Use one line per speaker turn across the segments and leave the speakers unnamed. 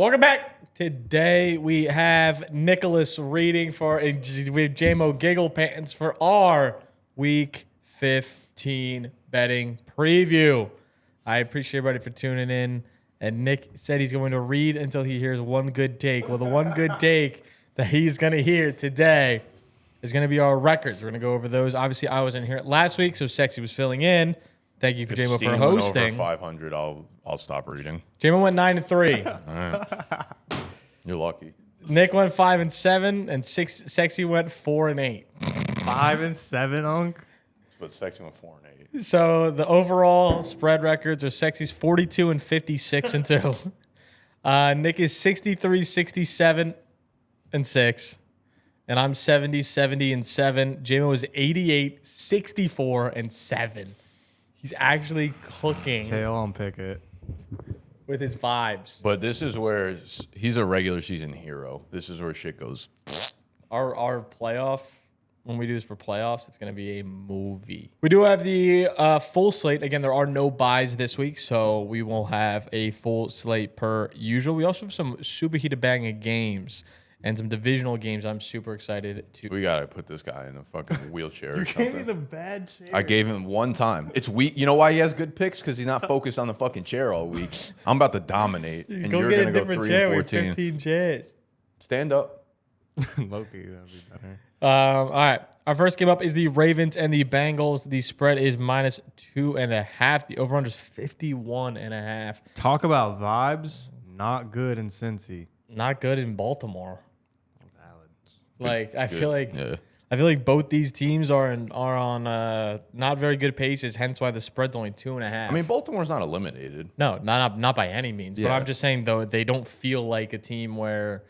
Welcome back. Today we have Nicholas reading we have JMO Giggle Pants for our Week 15 betting preview. I appreciate everybody for tuning in. And Nick said he's going to read until he hears one good take. Well, the one good take that he's going to hear today is going to be our records. We're going to go over those. Obviously, I wasn't here last week, so Sexy was filling in. Thank you for JMO for hosting.
Went over 500, I'll stop reading.
JMO went 9-3.
All right. You're lucky.
Nick went 5-7, and Sexy went 4-8.
5-7, Unc.
But Sexy went 4-8.
So the overall spread records are Sexy's 42-56-2. Nick is 63-67-6. And I'm 70-70-7. JMO is 88-64-7. He's actually cooking
Tail on Pikkit.
with his vibes.
But this is where he's a regular season hero. This is where shit goes.
Our playoff, when we do this for playoffs, it's going to be a movie. We do have the full slate. Again, there are no buys this week, so we will have a full slate per usual. We also have some super heated banging games and some divisional games. I'm super excited to.
We gotta put this guy in a fucking wheelchair.
You
or
gave
something.
me the bad chair.
I gave him one time. It's weak. You know why he has good picks? Because he's not focused on the fucking chair all week. I'm about to dominate, and you're
get
gonna
a
go
different
3
chair
and
with
14.
15 chairs.
Stand up.
Loki, that'd be better.
All right. Our first game up is the Ravens and the Bengals. The spread is -2.5. The over-under is 51.5.
Talk about vibes. Not good in Cincy.
Not good in Baltimore.
Valid.
Like I
Good.
feel like
Yeah.
both these teams are on not very good paces. Hence why the spread's only 2.5.
I mean, Baltimore's not eliminated.
no, not by any means. But
Yeah.
I'm just saying though they don't feel like a team where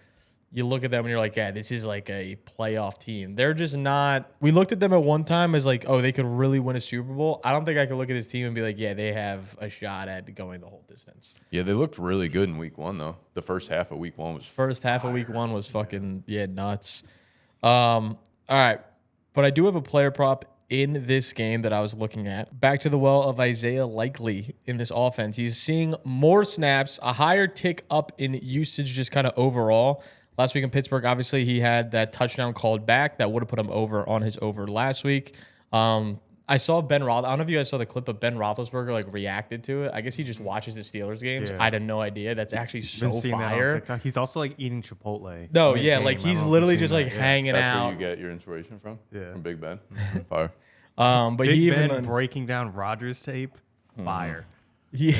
you look at them and you're like, yeah, this is like a playoff team. They're just not. We looked at them at one time as like, oh, they could really win a Super Bowl. I don't think I could look at this team and be like, yeah, they have a shot at going the whole distance.
Yeah, they looked really good in week 1, though. The first half of week 1 was
First half of week 1 was fucking nuts. All right, but I do have a player prop in this game that I was looking at. Back to the well of Isaiah Likely in this offense. He's seeing more snaps, a higher tick up in usage, just kind of overall. Last week in Pittsburgh, obviously, he had that touchdown called back that would have put him over on his over last week. I saw Ben Roethlisberger. I don't know if you guys saw the clip, but Ben Roethlisberger like reacted to it. I guess he just watches the Steelers games.
Yeah.
I had no idea. That's actually so
Been seeing that on
fire.
TikTok. He's also like eating Chipotle.
No,
mid-game.
yeah, like
I
he's
don't know if
literally
you've
just
seen
like
that, yeah.
hanging
That's
out.
where you get your inspiration from?
Yeah.
From Big Ben? Fire.
But
Big
he
Ben
even
breaking down Rodgers tape. Fire.
he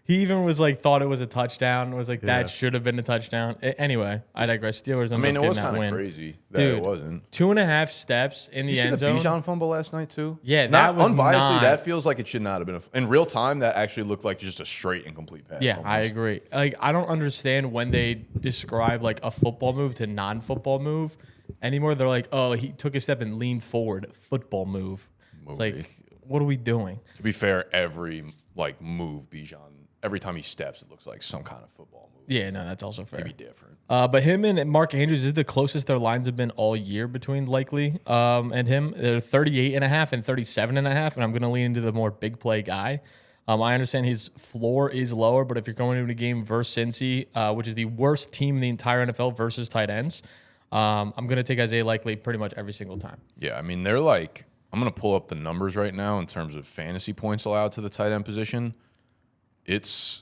he even was like thought it was a touchdown. Was like
Yeah.
that should have been a touchdown. Anyway, I digress. Steelers.
I mean, it was
kind
kind
of
of crazy that
Dude,
it wasn't.
2.5 steps in the
You see
end
the
zone.
Bijan fumble last night, too?
Yeah,
Not
that was
unbiasedly,
not-
that feels like it should not have been. In real time, that actually looked like just a straight and complete pass.
Yeah, I
almost.
agree. Like, I don't understand when they describe like a football move to non-football move anymore. They're like, oh, he took a step and leaned forward. Football move. It's
Movie.
like, what are we doing?
To be fair, every like move Bijan, every time he steps, it looks like some kind of football move.
Yeah, no, that's also fair.
Maybe different.
But him and Mark Andrews is the closest their lines have been all year between Likely and him. They're 38.5 and 37.5, and I'm going to lean into the more big play guy. I understand his floor is lower, but if you're going into a game versus Cincy, which is the worst team in the entire NFL versus tight ends, I'm going to take Isaiah Likely pretty much every single time.
Yeah, I mean, they're like, I'm going to pull up the numbers right now in terms of fantasy points allowed to the tight end position. It's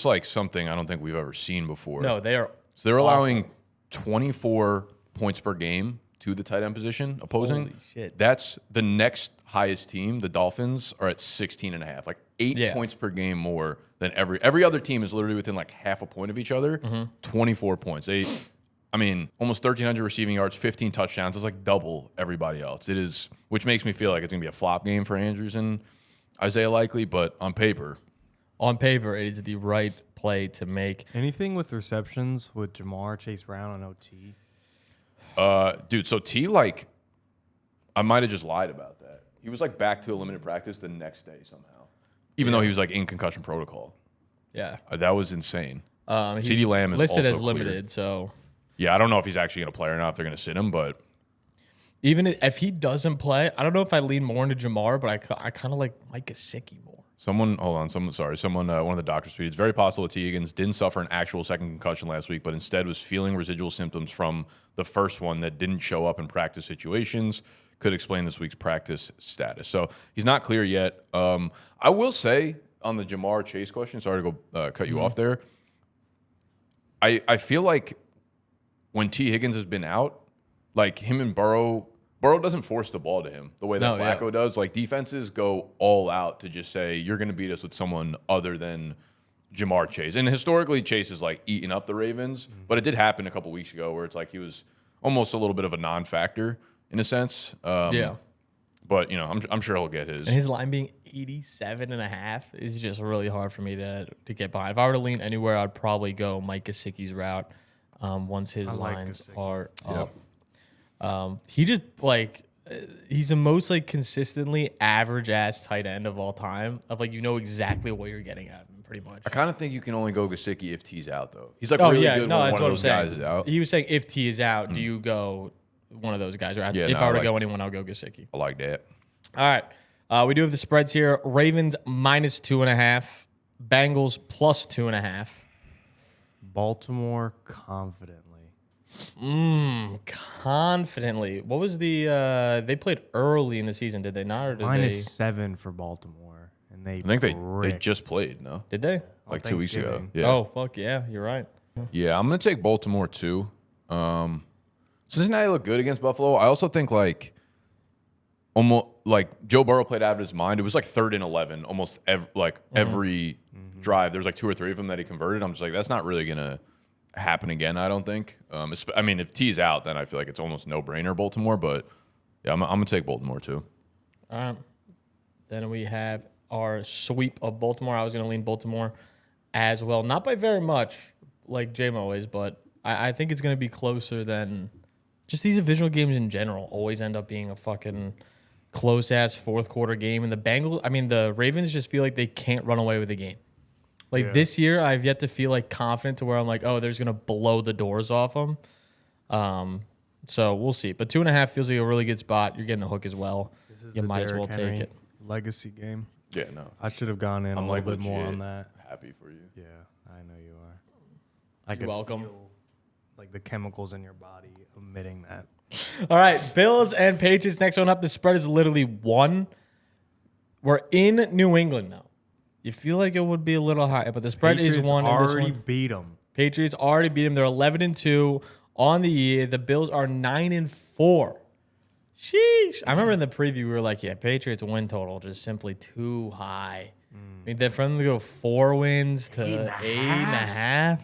like something I don't think we've ever seen before.
No, they are.
So they're allowing 24 points per game to the tight end position opposing.
Holy shit.
That's the next highest team. The Dolphins are at 16.5, like 8 points per game more than every other team is literally within like half a point of each other. 24 points. I mean, almost 1,300 receiving yards, 15 touchdowns. It's like double everybody else. It is, which makes me feel like it's going to be a flop game for Andrews and Isaiah Likely, but on paper,
it is the right play to make.
Anything with receptions with Jamar Chase Brown on OT?
dude, so T, like, I might have just lied about that. He was like back to a limited practice the next day somehow, even though he was like in concussion protocol.
Yeah.
That was insane.
He's
CeeDee Lamb is
listed
also
as limited, so
Yeah, I don't know if he's actually going to play or not, if they're going to sit him, but
Even if he doesn't play, I don't know if I lean more into Jamar, but I kind of like Mike Gesicki more.
Someone, one of the doctors tweeted, it's very possible that T. Higgins didn't suffer an actual second concussion last week, but instead was feeling residual symptoms from the first one that didn't show up in practice situations. Could explain this week's practice status. So he's not clear yet. I will say on the Jamar Chase question, sorry to go cut you off there. I feel like when T. Higgins has been out, like him and Burrow doesn't force the ball to him the way that Flacco does. Like defenses go all out to just say, you're going to beat us with someone other than Jamar Chase. And historically, Chase is like eating up the Ravens, but it did happen a couple weeks ago where it's like he was almost a little bit of a non-factor in a sense. But, I'm sure he'll get his.
And his line being 87.5 is just really hard for me to get behind. If I were to lean anywhere, I'd probably go Mike Gesicki's route once his lines are up. He just he's the most consistently average ass tight end of all time. Of exactly what you're getting at him, pretty much.
I kind of think you can only go Gesicki if T's out though. He's good when one of those guys is out.
He was saying if T is out, do you go one of those guys? Or if I were to go anyone, I'll go Gesicki.
I like that.
All right, we do have the spreads here. Ravens -2.5, Bengals +2.5.
Baltimore confidently.
Confidently. What was the? They played early in the season, did they not? Or did
-7 for Baltimore, and I think
they just played. No,
did they?
Like 2 weeks ago. Yeah.
Oh fuck yeah, you're right.
Yeah, I'm gonna take Baltimore too. Cincinnati looked good against Buffalo. I also think almost Joe Burrow played out of his mind. It was 3rd and 11 almost every drive. There was 2 or 3 of them that he converted. I'm just like, that's not really gonna happen again. I don't think. If T's out, then I feel like it's almost no brainer Baltimore. But yeah, I'm gonna take Baltimore too.
All right. Then we have our sweep of Baltimore. I was gonna lean Baltimore as well, not by very much, like JMO is, but I think it's gonna be closer than. Just these divisional games in general always end up being a fucking close-ass fourth quarter game. And the Ravens just feel like they can't run away with the game. This year, I've yet to feel confident to where I'm like, oh, they're just going to blow the doors off them. So we'll see. But 2.5 feels like a really good spot. You're getting the hook as well.
You
might as well take it.
Legacy game.
Yeah, no.
I should have gone in a little bit more on that.
Happy for you.
Yeah, I know you are.
You're welcome.
Feel the chemicals in your body emitting that.
All right, Bills and Patriots. Next one up. The spread is literally 1. We're in New England now. You feel like it would be a little high, but the spread
Patriots
is 1.
Already beat them.
Patriots already beat them. They're 11-2 on the year. The Bills are 9-4. Sheesh. I remember in the preview we were like, yeah, Patriots win total just simply too high. For them to go 4 wins to 8.5.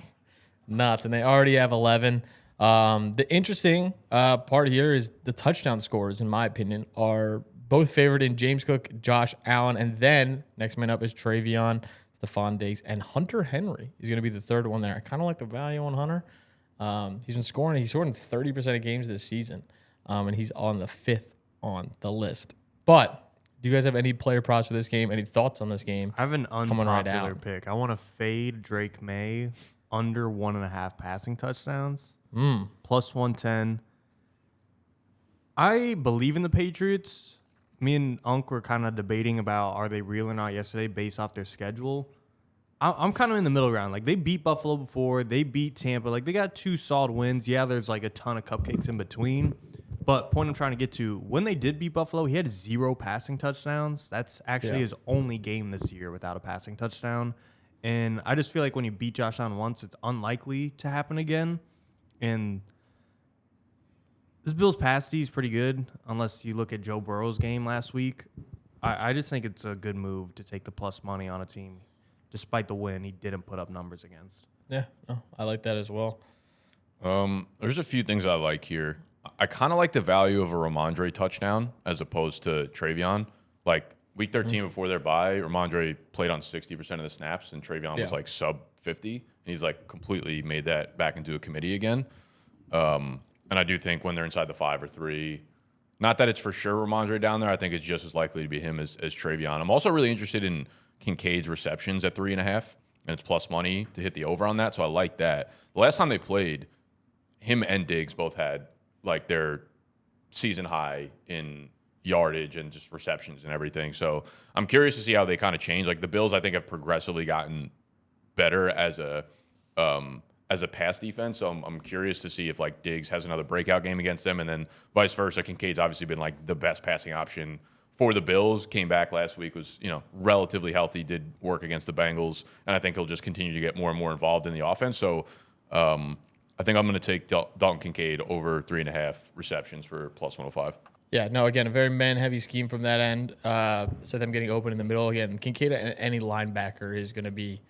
Nuts, and they already have 11. The interesting part here is the touchdown scores, in my opinion, are both favored in James Cook, Josh Allen, and then next man up is Travion, Stephon Diggs, and Hunter Henry. He's going to be the third one there. I kind of like the value on Hunter. He's been scoring. He's scored in 30% of games this season, and he's on the 5th on the list. But do you guys have any player props for this game? Any thoughts on this game?
I have an unpopular pick. I want to fade Drake May under 1.5 passing touchdowns. Plus 110. I believe in the Patriots. Me and Unc were kind of debating about are they real or not yesterday based off their schedule. I'm kind of in the middle ground. They beat Buffalo before. They beat Tampa. They got 2 solid wins. Yeah, there's a ton of cupcakes in between. But point I'm trying to get to, when they did beat Buffalo, he had 0 passing touchdowns. That's actually his only game this year without a passing touchdown. And I just feel like when you beat Josh Allen once, it's unlikely to happen again. And this Bills pass D is pretty good, unless you look at Joe Burrow's game last week. I just think it's a good move to take the plus money on a team. Despite the win, he didn't put up numbers against.
Yeah, I like that as well.
There's a few things I like here. I kind of like the value of a Ramondre touchdown as opposed to Travion. Week 13 before their bye, Ramondre played on 60% of the snaps, and Travion was sub 50. And he's completely made that back into a committee again. And I do think when they're inside the 5 or 3, not that it's for sure Ramondre down there. I think it's just as likely to be him as Travion. I'm also really interested in Kincaid's receptions at 3.5, and it's plus money to hit the over on that. So I like that. The last time they played, him and Diggs both had their season high in yardage and just receptions and everything. So I'm curious to see how they kind of change. Like the Bills, I think, have progressively gotten better as a pass defense. So I'm curious to see if like Diggs has another breakout game against them, and then vice versa. Kincaid's obviously been like the best passing option for the Bills. Came back last week, was relatively healthy, did work against the Bengals, and I think he'll just continue to get more and more involved in the offense. So I think I'm going to take Dalton Kincaid over 3.5 receptions for plus 105.
Yeah, no, again, a very man-heavy scheme from that end. So them getting open in the middle. Again, Kincaid and any linebacker is going to be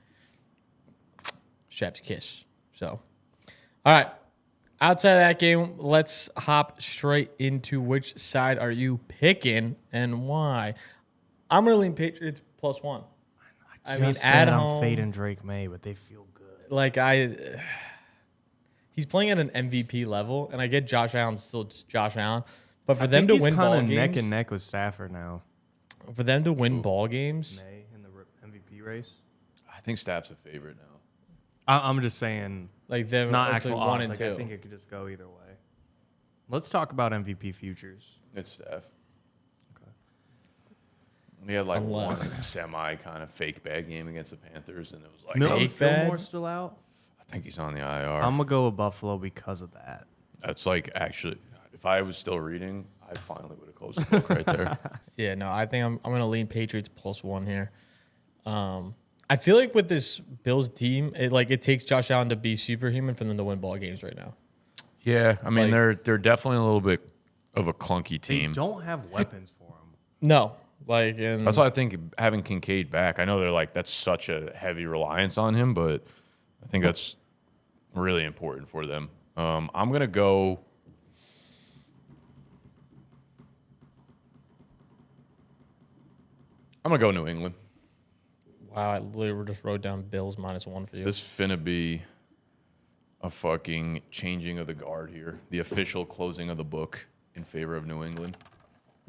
chef's kiss. So, all right. Outside of that game, let's hop straight into which side are you picking and why. I'm going to lean Patriots plus 1. I mean, at home,
I'm fading Drake May, but they feel good.
Like he's playing at an MVP level, and I get Josh Allen's still just Josh Allen. But for them to win ball games,
neck and neck with Stafford now.
For them to win ball games,
May in the MVP race.
I think Staff's a favorite now.
I'm just saying,
like them
not
actually
actual
1
odds.
and
Like
2.
I think it could just go either way. Let's talk about MVP futures.
It's Steph. Okay. We had like one semi kind of fake bad game against the Panthers, and it was like,
Milton
fake bad?
Fillmore still out.
I think he's on the IR.
I'm gonna go with Buffalo because of that.
That's like actually, if I was still reading, I finally would have closed the book right there.
Yeah, no, I think I'm going to lean Patriots plus 1 here. I feel like with this Bills team, it takes Josh Allen to be superhuman for them to win ball games right now.
Yeah, I mean they're definitely a little bit of a clunky team.
They don't have weapons for him.
No, and
That's why I think having Kincaid back. I know they're like that's such a heavy reliance on him, but I think that's really important for them. I'm gonna go. New England.
Wow, I literally just wrote down Bills minus 1 for you.
This finna be a fucking changing of the guard here. The official closing of the book in favor of New England.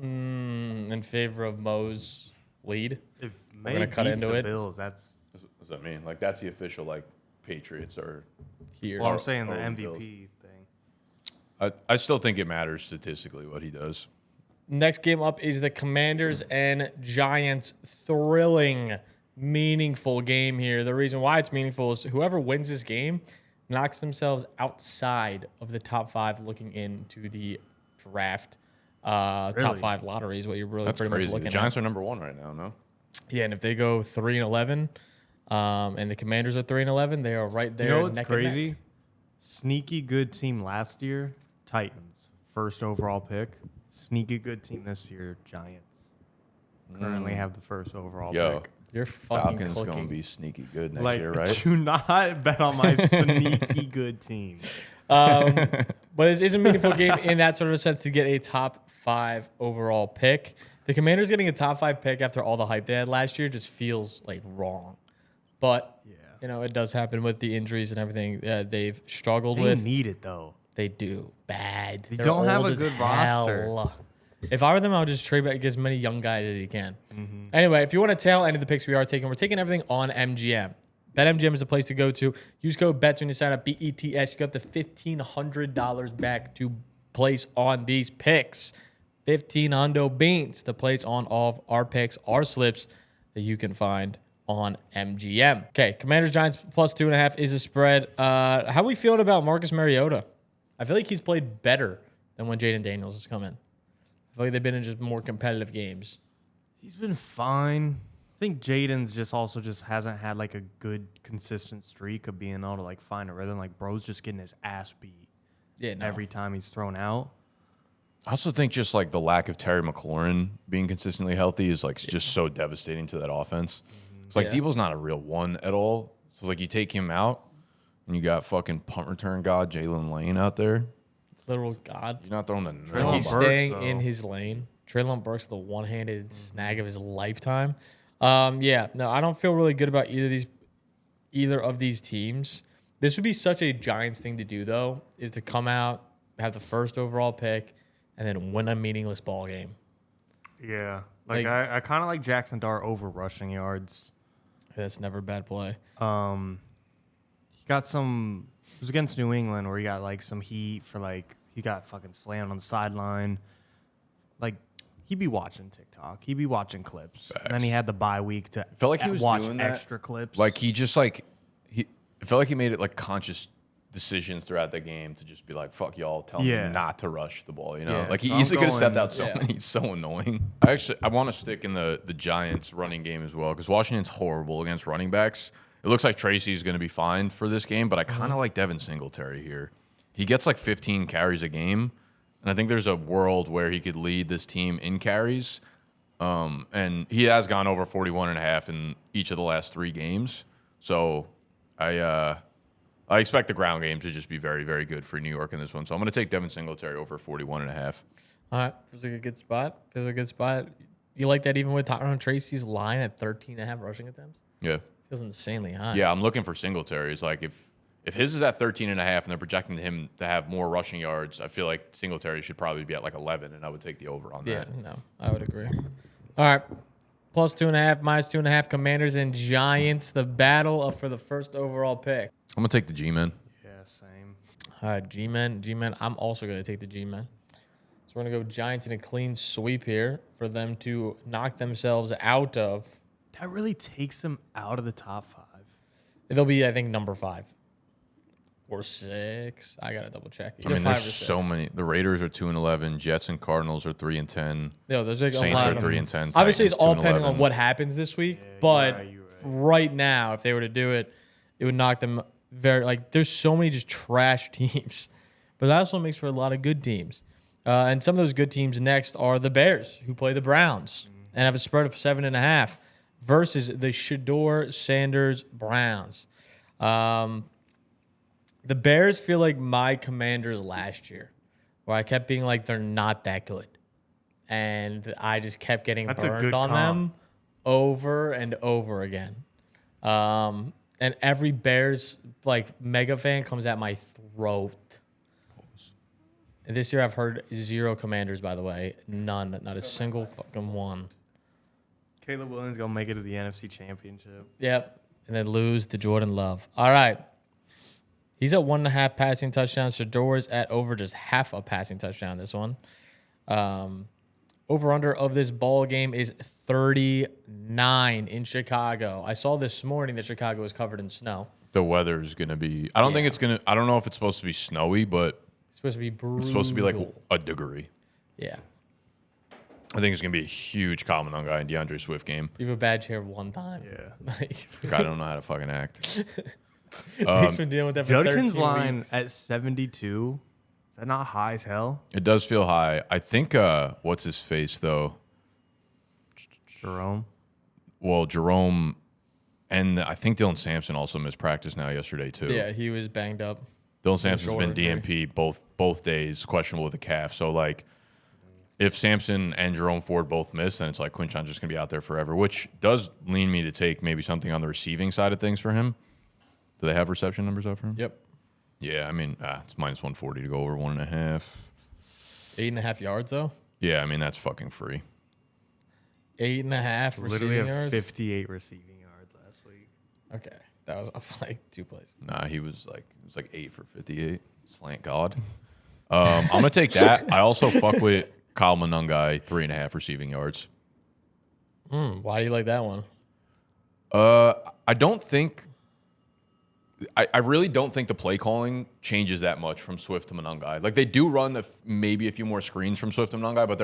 In favor of Mo's lead.
If
We're
May
gonna cut
beats
into
the
it.
Bills, that's
What does that mean? Like that's the official like Patriots are.
Here.
well, I'm saying the
or
MVP thing.
I still think it matters statistically what he does.
Next game up is the Commanders and Giants. Thrilling, meaningful game here. The reason why it's meaningful is whoever wins this game knocks themselves outside of the top 5 looking into the draft. Top 5 lottery is what you're really
That's
pretty
crazy.
much looking
The Giants
at.
are number 1 right now. No.
Yeah, and if they go 3-11, and the Commanders are 3-11, they are right there.
You know what's
neck and neck.
crazy? Sneaky good team last year, Titans. First overall pick. Sneaky good team this year, Giants. Currently have the first overall pick.
You're fucking
Falcons
cooking.
gonna be sneaky good next year, right?
Do not bet on my sneaky good team.
But it's a meaningful game in that sort of sense to get a top 5 overall pick. The Commanders getting a top 5 pick after all the hype they had last year just feels like wrong. But, it does happen with the injuries and everything they've struggled
They
with.
need it, though.
They do. Bad.
They
They're
don't have
old
a
as
good
hell.
roster.
If I were them, I would just trade back as many young guys as you can. Anyway, if you want to tail any of the picks we're taking everything on MGM. BetMGM is the place to go to. Use code BETS when you sign up, BETS. You get up to $1,500 back to place on these picks. 15 hundo beans to place on all of our picks, our slips that you can find on MGM. Okay, Commanders Giants plus 2.5 is a spread. How are we feeling about Marcus Mariota? I feel like he's played better than when Jaden Daniels has come in. I feel like they've been in just more competitive games.
He's been fine. I think Jaden's just hasn't had like a good consistent streak of being able to like find a rhythm. Like bro's just getting his ass beat every time he's thrown out.
I also think just like the lack of Terry McLaurin being consistently healthy is like just so devastating to that offense. It's like Debo's not a real one at all. So like you take him out and you got fucking punt return god Jalen Lane out there.
Literal god.
You're not throwing the
Like he's
Burks,
staying
though.
in his lane. Treylon Burks, the one-handed snag of his lifetime. I don't feel really good about either of these teams. This would be such a Giants thing to do, though, is to come out, have the first overall pick, and then win a meaningless ball game.
Yeah. I kind of like Jackson Dart over rushing yards.
That's never a bad play.
He got it was against New England where he got like some heat for like he got fucking slammed on the sideline. Like, he'd be watching TikTok. He'd be watching clips. And then he had the bye week to
felt like he was
watch
doing
extra clips.
Like, he just, like, it felt like he made it, like, conscious decisions throughout the game to just be like, fuck y'all, tell me not to rush the ball, you know?
Yeah,
like, he
so
easily could have stepped out
Yeah.
He's so annoying. I want to stick in the Giants running game as well because Washington's horrible against running backs. It looks like Tracy's going to be fine for this game, but I kind of like Devin Singletary here. He gets like 15 carries a game, and I think there's a world where he could lead this team in carries. And he has gone over 41.5 in each of the last 3 games. So I expect the ground game to just be very, very good for New York in this one. So I'm going to take Devin Singletary over 41.5.
All right. Feels like a good spot. You like that even with Tyrone Tracy's line at 13.5 rushing attempts?
Yeah.
Feels insanely high.
Yeah, I'm looking for Singletary. It's like if his is at 13.5 and they're projecting him to have more rushing yards, I feel like Singletary should probably be at like 11, and I would take the over on that.
Yeah, no, I would agree. All right. Plus 2.5, minus 2.5, Commanders and Giants. The battle for the first overall pick.
I'm going to take the G-Men.
yeah, same.
All right, G-Men. I'm also going to take the G-Men. So we're going to go Giants in a clean sweep here for them to knock themselves out of.
That really takes him out of the top 5.
They'll be, I think, number 5 or 6. I got to double check.
I mean, there's so many. The Raiders are 2-11. Jets and Cardinals are 3-10.
No, there's like
Saints
a
are
lot
3-10.
Obviously, it's
Titans,
all depending
2-11.
on what happens this week. But
you're right.
right now, if they were to do it, it would knock them very. Like, there's so many just trash teams, but that also makes for a lot of good teams. And some of those good teams next are the Bears, who play the Browns and have a spread of 7.5 versus the Shador Sanders Browns. The Bears feel like my Commanders last year, where I kept being like, they're not that good. And I just kept getting
That's a
burned
good
on
comp.
them over and over again. And every Bears like mega fan comes at my throat. And this year I've heard 0 Commanders, by the way. None. Not a single fucking one.
Caleb Williams going to make it to the NFC Championship.
Yep. And then lose to Jordan Love. All right. He's at 1.5 passing touchdowns. Shador's at over just half a passing touchdown this one. Over-under of this ball game is 39 in Chicago. I saw this morning that Chicago was covered in snow.
The weather is going to be. I don't think it's going to. I don't know if it's supposed to be snowy, but
It's supposed to be brutal.
it's supposed to be like a degree.
Yeah.
I think it's going to be a huge Kyle Monangai and DeAndre Swift game.
You have a bad chair one time.
Yeah.
Like,
God, I don't know how to fucking act.
he's been dealing with that for
Judkins
13
line
weeks.
at 72. Is that not high as hell?
It does feel high. I think, what's his face, though?
Jerome.
Well, Jerome and I think Dylan Sampson also missed practice now yesterday, too.
Yeah, he was banged up.
Dylan Sampson's been
shoulder
DNP both days, questionable with a calf. So, like, if Sampson and Jerome Ford both miss, then it's like Quinshon's just going to be out there forever, which does lean me to take maybe something on the receiving side of things for him. Do they have reception numbers out for him?
Yep.
Yeah, I mean, it's minus 140 to go over 1.5.
8.5 yards, though.
Yeah, I mean, that's fucking free.
8.5
Literally
receiving
have
yards.
58 receiving yards last week.
Okay. That was off like 2 plays.
Nah, it was like 8 for 58. Slant God. I'm going to take that. I also fuck with Kyle Monangai, 3.5 receiving yards.
Why do you like that one?
I don't think. I really don't think the play calling changes that much from Swift to Monangai. Like, they do run maybe a few more screens from Swift to Monangai, but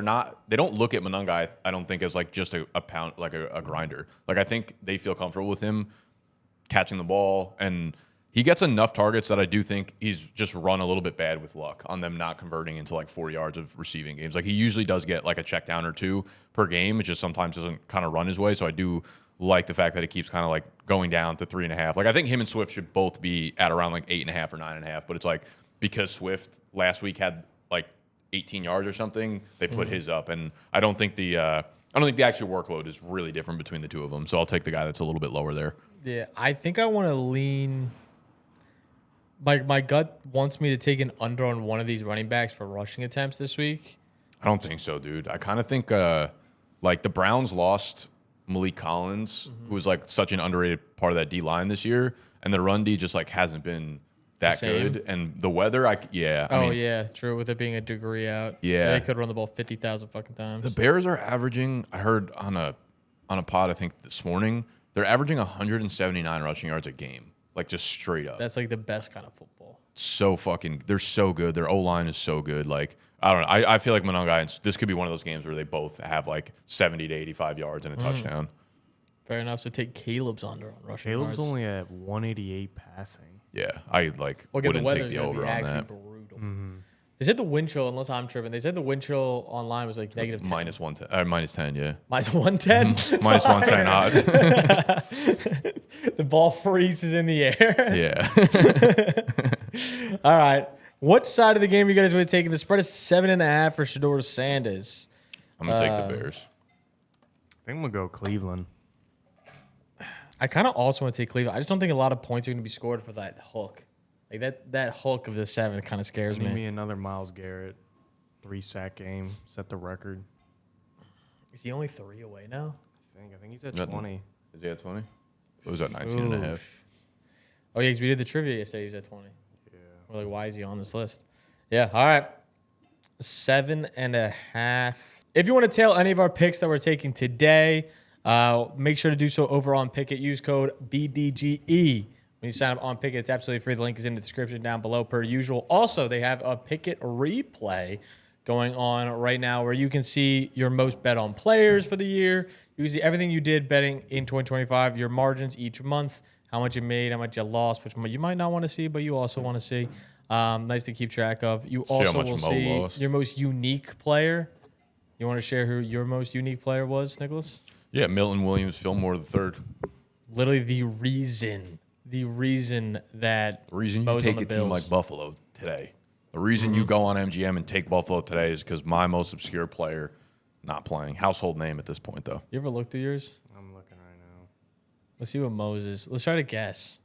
they don't look at Monangai, I don't think, as like just a pound, like a grinder. Like, I think they feel comfortable with him catching the ball, and he gets enough targets that I do think he's just run a little bit bad with luck on them not converting into like 4 yards of receiving games. Like, he usually does get like a check down or 2 per game. It just sometimes doesn't kind of run his way. So I do like the fact that it keeps kind of like going down to 3.5. Like, I think him and Swift should both be at around like 8.5 or 9.5. But it's like, because Swift last week had like 18 yards or something, they put his up, and I don't think the actual workload is really different between the two of them. So I'll take the guy that's a little bit lower there.
Yeah, I think I want to lean. My gut wants me to take an under on one of these running backs for rushing attempts this week.
I don't think so, dude. I kind of think like the Browns lost Malik Collins, who was like such an underrated part of that D line this year, and the run D just like hasn't been that good, and the weather, I mean,
yeah, true. With it being a degree out,
yeah,
they could run the ball 50,000 fucking times.
The Bears are averaging. I heard on a pod, I think this morning, they're averaging 179 rushing yards a game, like just straight up.
That's like the best kind of football.
They're so good. Their O-line is so good. Like, I don't know. I feel like Mononga, this could be one of those games where they both have like 70 to 85 yards and a touchdown.
Fair enough. So take Caleb's under on rushing yards.
Caleb's only at 188 passing.
Yeah, I wouldn't take the over on that.
Brutal. They said the wind chill, unless I'm tripping. They said the wind chill online was like negative 10.
Minus 110, minus 10, yeah.
Minus 110?
Minus 110 odds.
The ball freezes in the air.
Yeah.
All right. What side of the game are you guys going to be taking? The spread is 7.5 for Shedeur Sanders.
I'm going to take the Bears.
I think I'm going to go Cleveland.
I kind of also want to take Cleveland. I just don't think a lot of points are going to be scored for that hook. Like that hook of the 7 kind of scares me.
Give me another Myles Garrett 3-sack game. Set the record.
Is he only 3 away now?
I think he's at 20.
Is he at 20? It was at 19 and a half.
Oh, yeah, because we did the trivia yesterday. He was at 20. Yeah. We're like, why is he on this list? Yeah, all right. 7.5. If you want to tail any of our picks that we're taking today, make sure to do so over on Pikkit. Use code BDGE. When you sign up on Pikkit, it's absolutely free. The link is in the description down below per usual. Also, they have a Pikkit replay going on right now where you can see your most bet on players for the year. You can see everything you did betting in 2025, your margins each month, how much you made, how much you lost, which you might not want to see, but you also want to see. Nice to keep track of. You also will see your most unique player. You want to share who your most unique player was, Nicholas?
Yeah, Milton Williams, Fillmore III.
Literally the reason that
you take a team like Buffalo today. The reason you go on MGM and take Buffalo today is because my most obscure player not playing. Household name at this point, though.
You ever look through yours?
I'm looking right now.
Let's see what Moses. Let's try to guess.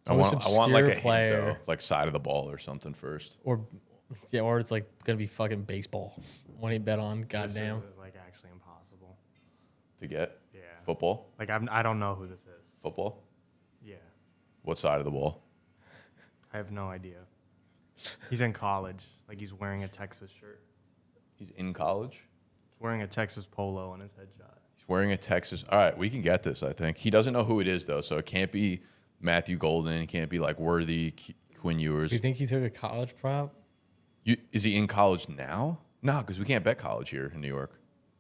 I want like a player, hint, though, like side of the ball or something first.
Or it's like gonna be fucking baseball when he bet on. Goddamn.
This is like actually impossible
to get.
Yeah.
Football.
Like I don't know who this is.
Football.
Yeah.
What side of the ball?
I have no idea. He's in college. Like he's wearing a Texas shirt.
He's in college?
He's wearing a Texas polo on his headshot.
He's wearing a Texas. All right, we can get this, I think. He doesn't know who it is, though, so it can't be Matthew Golden. It can't be like Worthy, Quinn Ewers.
Do you think he took a college prop?
Is he in college now? No, because we can't bet college here in New York.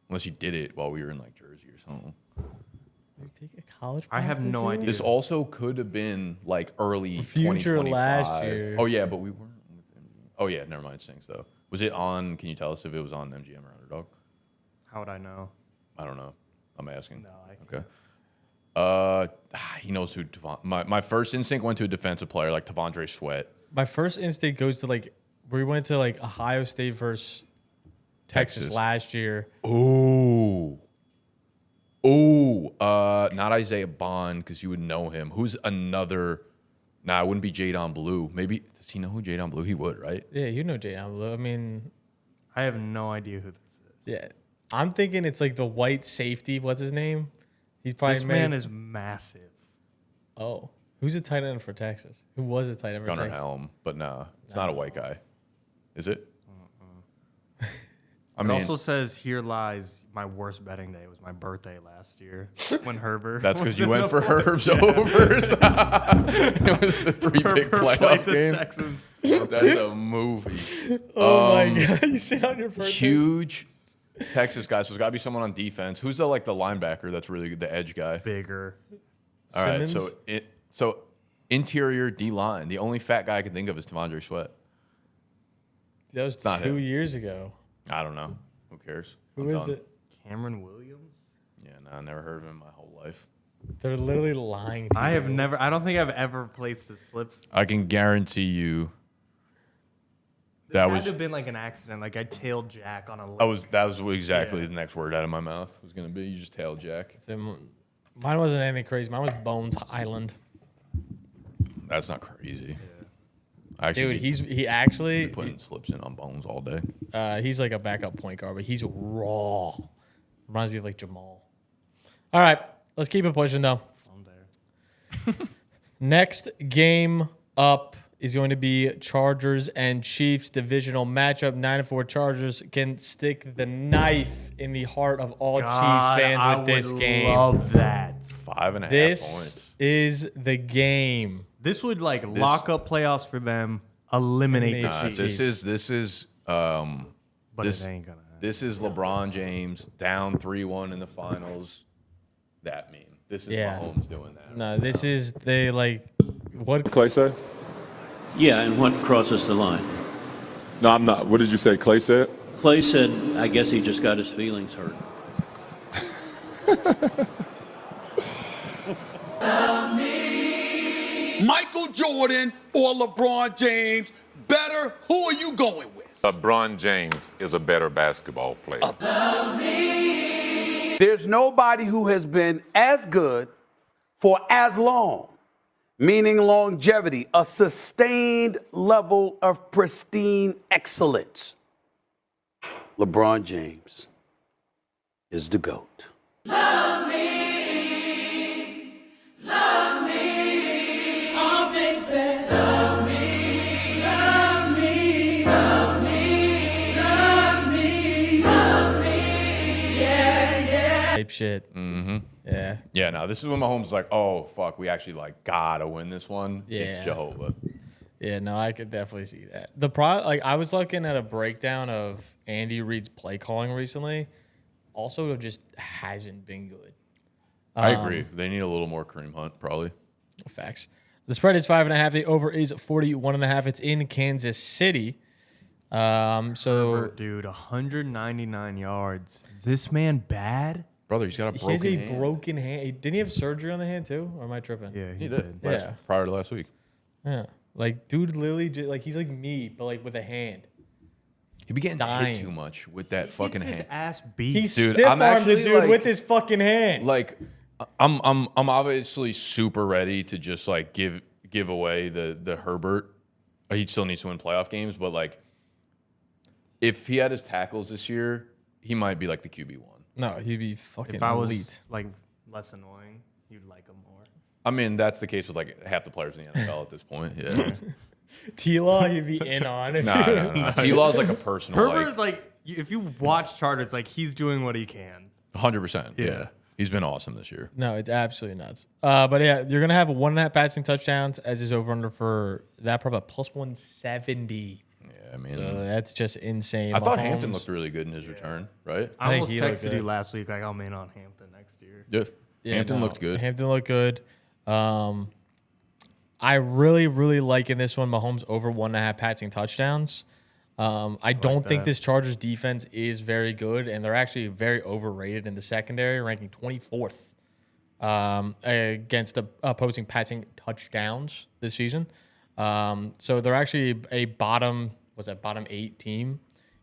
Unless he did it while we were in like Jersey or something.
Did he take a college prop?
I have no idea.
This also could have been like early
future
2025.
last year.
Oh, yeah, but we weren't. Oh, yeah, never mind. Stinks, though. Was it on? Can you tell us if it was on MGM or Underdog?
How would I know?
I don't know. I'm asking.
No, I can't.
Okay. He knows who. My first instinct went to a defensive player like Tavondre Sweat.
My first instinct goes to like we went to like Ohio State versus Texas last year.
Ooh. Not Isaiah Bond because you would know him. Who's another? Nah, it wouldn't be Jadon Blue. Maybe does he know who Jadon Blue? He would, right?
Yeah, you know Jadon Blue. I mean,
I have no idea who this is.
Yeah, I'm thinking it's like the white safety. What's his name? He's probably
this man is massive.
Oh, who's a tight end for Texas? Who was a tight end for
Gunnar
Texas?
Helm, but nah, it's not a white guy. Is it?
It also says, here lies my worst betting day. It was my birthday last year when Herbert.
That's because you went for Herb's overs. It was the 3 big playoff game.
Texans.
That's a movie.
Oh my God. You sit on your birthday?
Huge Texas guy. So there's got to be someone on defense. Who's the linebacker that's really good, the edge guy?
Bigger.
All right. So interior D-line. The only fat guy I can think of is Tavondre Sweat.
That was 2 years ago.
I don't know. Who cares?
Who is it?
Cameron Williams?
Yeah, no, I never heard of him in my whole life.
They're literally lying to you.
I don't think I've ever placed a slip.
I can guarantee you
that had to have been like an accident. Like I tailed Jack on a leg.
That was exactly the next word out of my mouth was going to be. You just tailed Jack.
So mine wasn't anything crazy. Mine was Bones Island.
That's not crazy.
Yeah.
Actually,
dude, he actually
putting slips in on Bones all day.
He's like a backup point guard, but he's raw. Reminds me of like Jamal. All right, let's keep it pushing though. Next game up is going to be Chargers and Chiefs divisional matchup. 9-4 Chargers can stick the knife in the heart of all Chiefs fans with this game.
I love that.
5.5 points.
This is the game.
This would lock up playoffs for them, eliminate the Chiefs.
This is
But
this,
it ain't gonna.
This is LeBron James down 3-1 in the finals. That meme. This is Mahomes doing that.
No, this is what
Clay said?
Yeah, and what crosses the line?
No, I'm not. What did you say? Clay said?
Clay said, I guess he just got his feelings hurt.
Michael Jordan or LeBron James, better? Who are you going with?
LeBron James is a better basketball player.
There's nobody who has been as good for as long, meaning longevity, a sustained level of pristine excellence. LeBron James is the GOAT. Love me, oh baby, love me, love me, love me, love me, love me, yeah.
type shit.
Mm-hmm.
Yeah.
Yeah, no, this is when Mahomes is like, oh, fuck, we actually, gotta win this one.
Yeah.
It's Jehovah.
Yeah, no, I could definitely see that. I was looking at a breakdown of Andy Reid's play calling recently. Also, it just hasn't been good.
I agree. They need a little more Kareem Hunt, probably.
Facts. The spread is 5.5. The over is 41.5. It's in Kansas City.
Herbert, dude, 199 yards. Is this man bad?
Brother, he's got a
He
broken
has a
hand.
broken hand. Didn't he have surgery on the hand too? Or am I tripping?
Yeah,
He did.
Yeah.
Prior to last week.
Yeah. Dude, literally, he's like me, but with a hand.
He began to
Dying.
hit too much with that fucking
His
hand.
ass beat.
He
Dude,
stiff
I'm
armed the
actually,
dude with his fucking hand.
I'm obviously super ready to just give away the Herbert. He still needs to win playoff games, but if he had his tackles this year, he might be the QB1.
No, he'd be fucking
if I was
elite.
less annoying, you'd like him more.
I mean, that's the case with half the players in the NFL at this point. Yeah.
T-Law, he'd be in on.
No. T-Law's a personal.
Herbert is if you watch Chargers, he's doing what he can.
100%.
Yeah.
Yeah. He's been awesome this year.
No, it's absolutely nuts. But yeah, you're gonna have 1.5 passing touchdowns as is over under for that probably plus 170.
Yeah, I mean,
So that's just insane.
I thought
Mahomes-
Hampton looked really good in his return, right?
I
think
almost
he looked
texted you
good.
last week I'm in on Hampton next year.
Yeah. Hampton looked good.
Hampton looked good. I really, really like in this one Mahomes over 1.5 passing touchdowns. I don't think
that.
this Chargers defense is very good, and they're actually very overrated in the secondary, ranking 24th against opposing passing touchdowns this season. So they're actually a bottom 8 team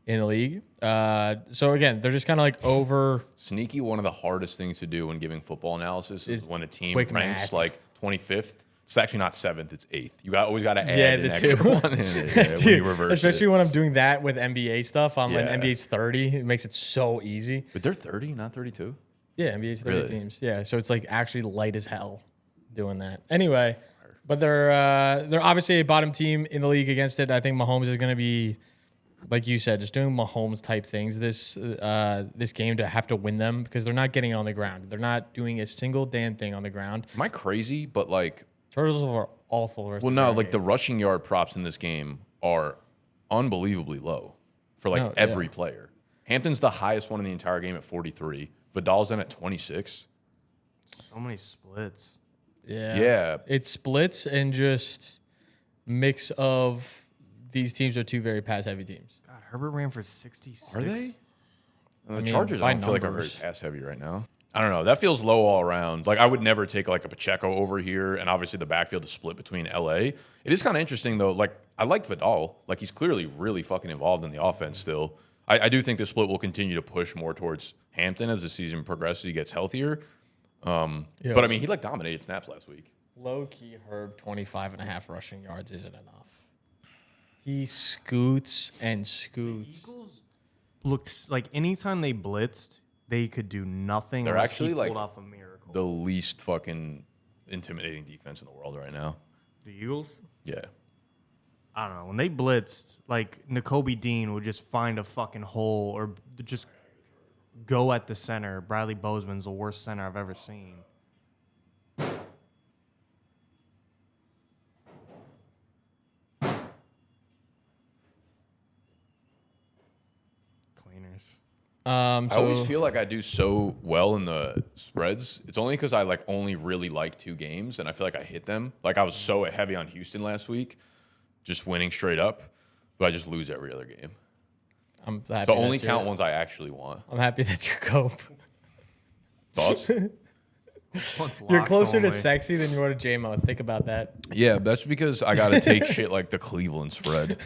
in the league. So again, they're just kind of over.
Sneaky, one of the hardest things to do when giving football analysis is when a team
quick
ranks
math.
25th. It's actually not 7th, it's 8th. You always got to add
Yeah,
an
the
extra
two.
one in it, when
Dude,
you reverse
especially
it.
when I'm doing that with NBA stuff. When
Yeah.
NBA's 30, it makes it so easy.
But they're 30, not 32.
Yeah, NBA's 30
Really?
teams. Yeah, so it's actually light as hell doing that. Anyway, but they're obviously a bottom team in the league against it. I think Mahomes is going to be, like you said, just doing Mahomes type things this game to have to win them because they're not getting it on the ground. They're not doing a single damn thing on the ground.
Am I crazy? But
Turtles are awful.
the rushing yard props in this game are unbelievably low for every player. Hampton's the highest one in the entire game at 43. Vidal's in at 26.
So many splits.
Yeah.
It's splits and just mix of these teams are two very pass heavy teams.
God, Herbert ran for 66.
Are they? The
mean,
Chargers,
by
I don't feel like are very
numbers.
pass heavy right now. I don't know. That feels low all around. I would never take a Pacheco over here, and obviously the backfield is split between LA. It is kind of interesting though. I like Vidal. He's clearly really fucking involved in the offense still. I do think the split will continue to push more towards Hampton as the season progresses. He gets healthier. But I mean, he dominated snaps last week.
Low key Herb 25.5 rushing yards isn't enough. He scoots and scoots.
Eagles looked anytime they blitzed, they could do nothing.
They're
unless
actually,
he pulled off a miracle.
The least fucking intimidating defense in the world right now.
The Eagles.
Yeah.
I don't know. When they blitzed, like, N'Kobe Dean would just find a fucking hole or just go at the center. Bradley Bozeman's the worst center I've ever seen. Cleaners.
I always feel like I do so well in the spreads. It's only because I like only really like 2 games, and I feel like I hit them. Like I was so heavy on Houston last week, just winning straight up, but I just lose every other game.
I'm happy.
So only count ones I actually want.
I'm happy that's your cope.
Thoughts?
You're closer to sexy than you are to J-Mo. Think about that.
Yeah, that's because I got to take shit like the Cleveland spread.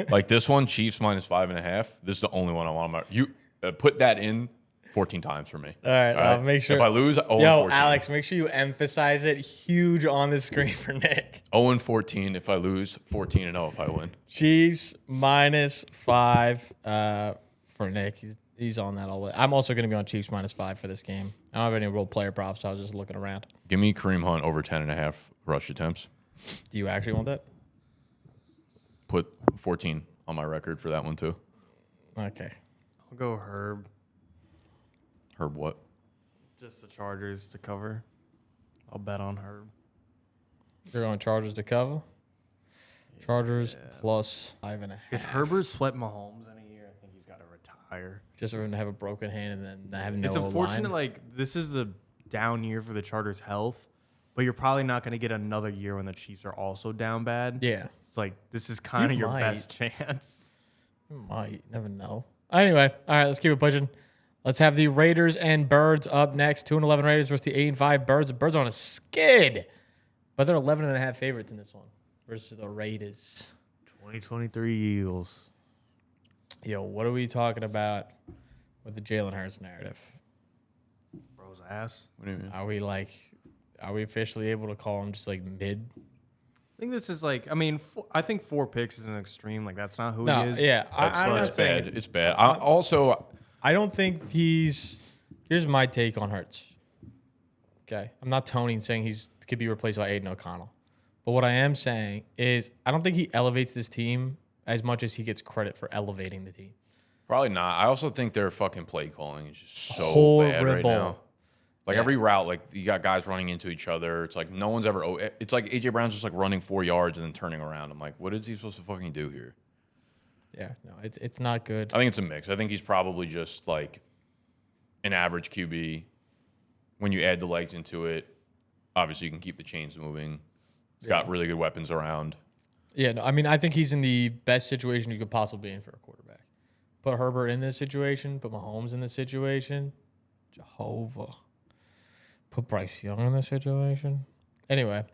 Like this one, Chiefs -5.5. This is the only one I want. You put that in 14 times for me.
All right, I'll make sure.
If I lose, 0-14.
Yo, Alex, make sure you emphasize it huge on the screen for Nick.
0-14 if I lose, 14-0 if I win.
Chiefs -5 for Nick. He's on that all the way. I'm also going to be on Chiefs -5 for this game. I don't have any real player props, so I was just looking around.
Give me Kareem Hunt over 10.5 rush attempts.
Do you actually want that?
Put 14 on my record for that one too.
Okay.
I'll go Herb.
Herb what?
Just the Chargers to cover. I'll bet on Herb.
You're going Chargers to cover? Chargers +5.5.
If Herbert swept Mahomes in a year, I think he's got to retire.
Just for him to have a broken hand and then have no
It's unfortunate,
line.
like, this is a down year for the Chargers' health, but you're probably not going to get another year when the Chiefs are also down bad.
Yeah.
It's like, this is kind of
You
your
might.
best chance.
You might. Never know. Anyway, all right, let's keep it pushing. Let's have the Raiders and Birds up next. 2-11 Raiders versus the 8-5 Birds. The Birds are on a skid, but they're 11.5 favorites in this one versus the Raiders.
2023 Eagles.
Yo, what are we talking about with the Jalen Hurts narrative?
Bro's ass.
What do you mean?
Are we officially able to call him just like mid?
I think this is like, I mean, I think 4 picks is an extreme. Like, that's not who
No,
he is.
yeah. I'm not
It's
saying
bad. It's bad. I
don't think he's. Here's my take on Hurts. Okay, I'm not toning saying he's could be replaced by Aiden O'Connell, but what I am saying is I don't think he elevates this team as much as he gets credit for elevating the team.
probably not. I also think their fucking play calling is just so bad right now. Like every route, like you got guys running into each other. It's like no one's ever. It's like AJ Brown's just like running 4 yards and then turning around. I'm like, what is he supposed to fucking do here?
Yeah, no, it's not good.
I think it's a mix. I think he's probably just like an average QB. When you add the legs into it, obviously you can keep the chains moving. He's got really good weapons around.
Yeah, no, I mean, I think he's in the best situation you could possibly be in for a quarterback. Put Herbert in this situation, put Mahomes in this situation. Jehovah. Put Bryce Young in this situation. Anyway,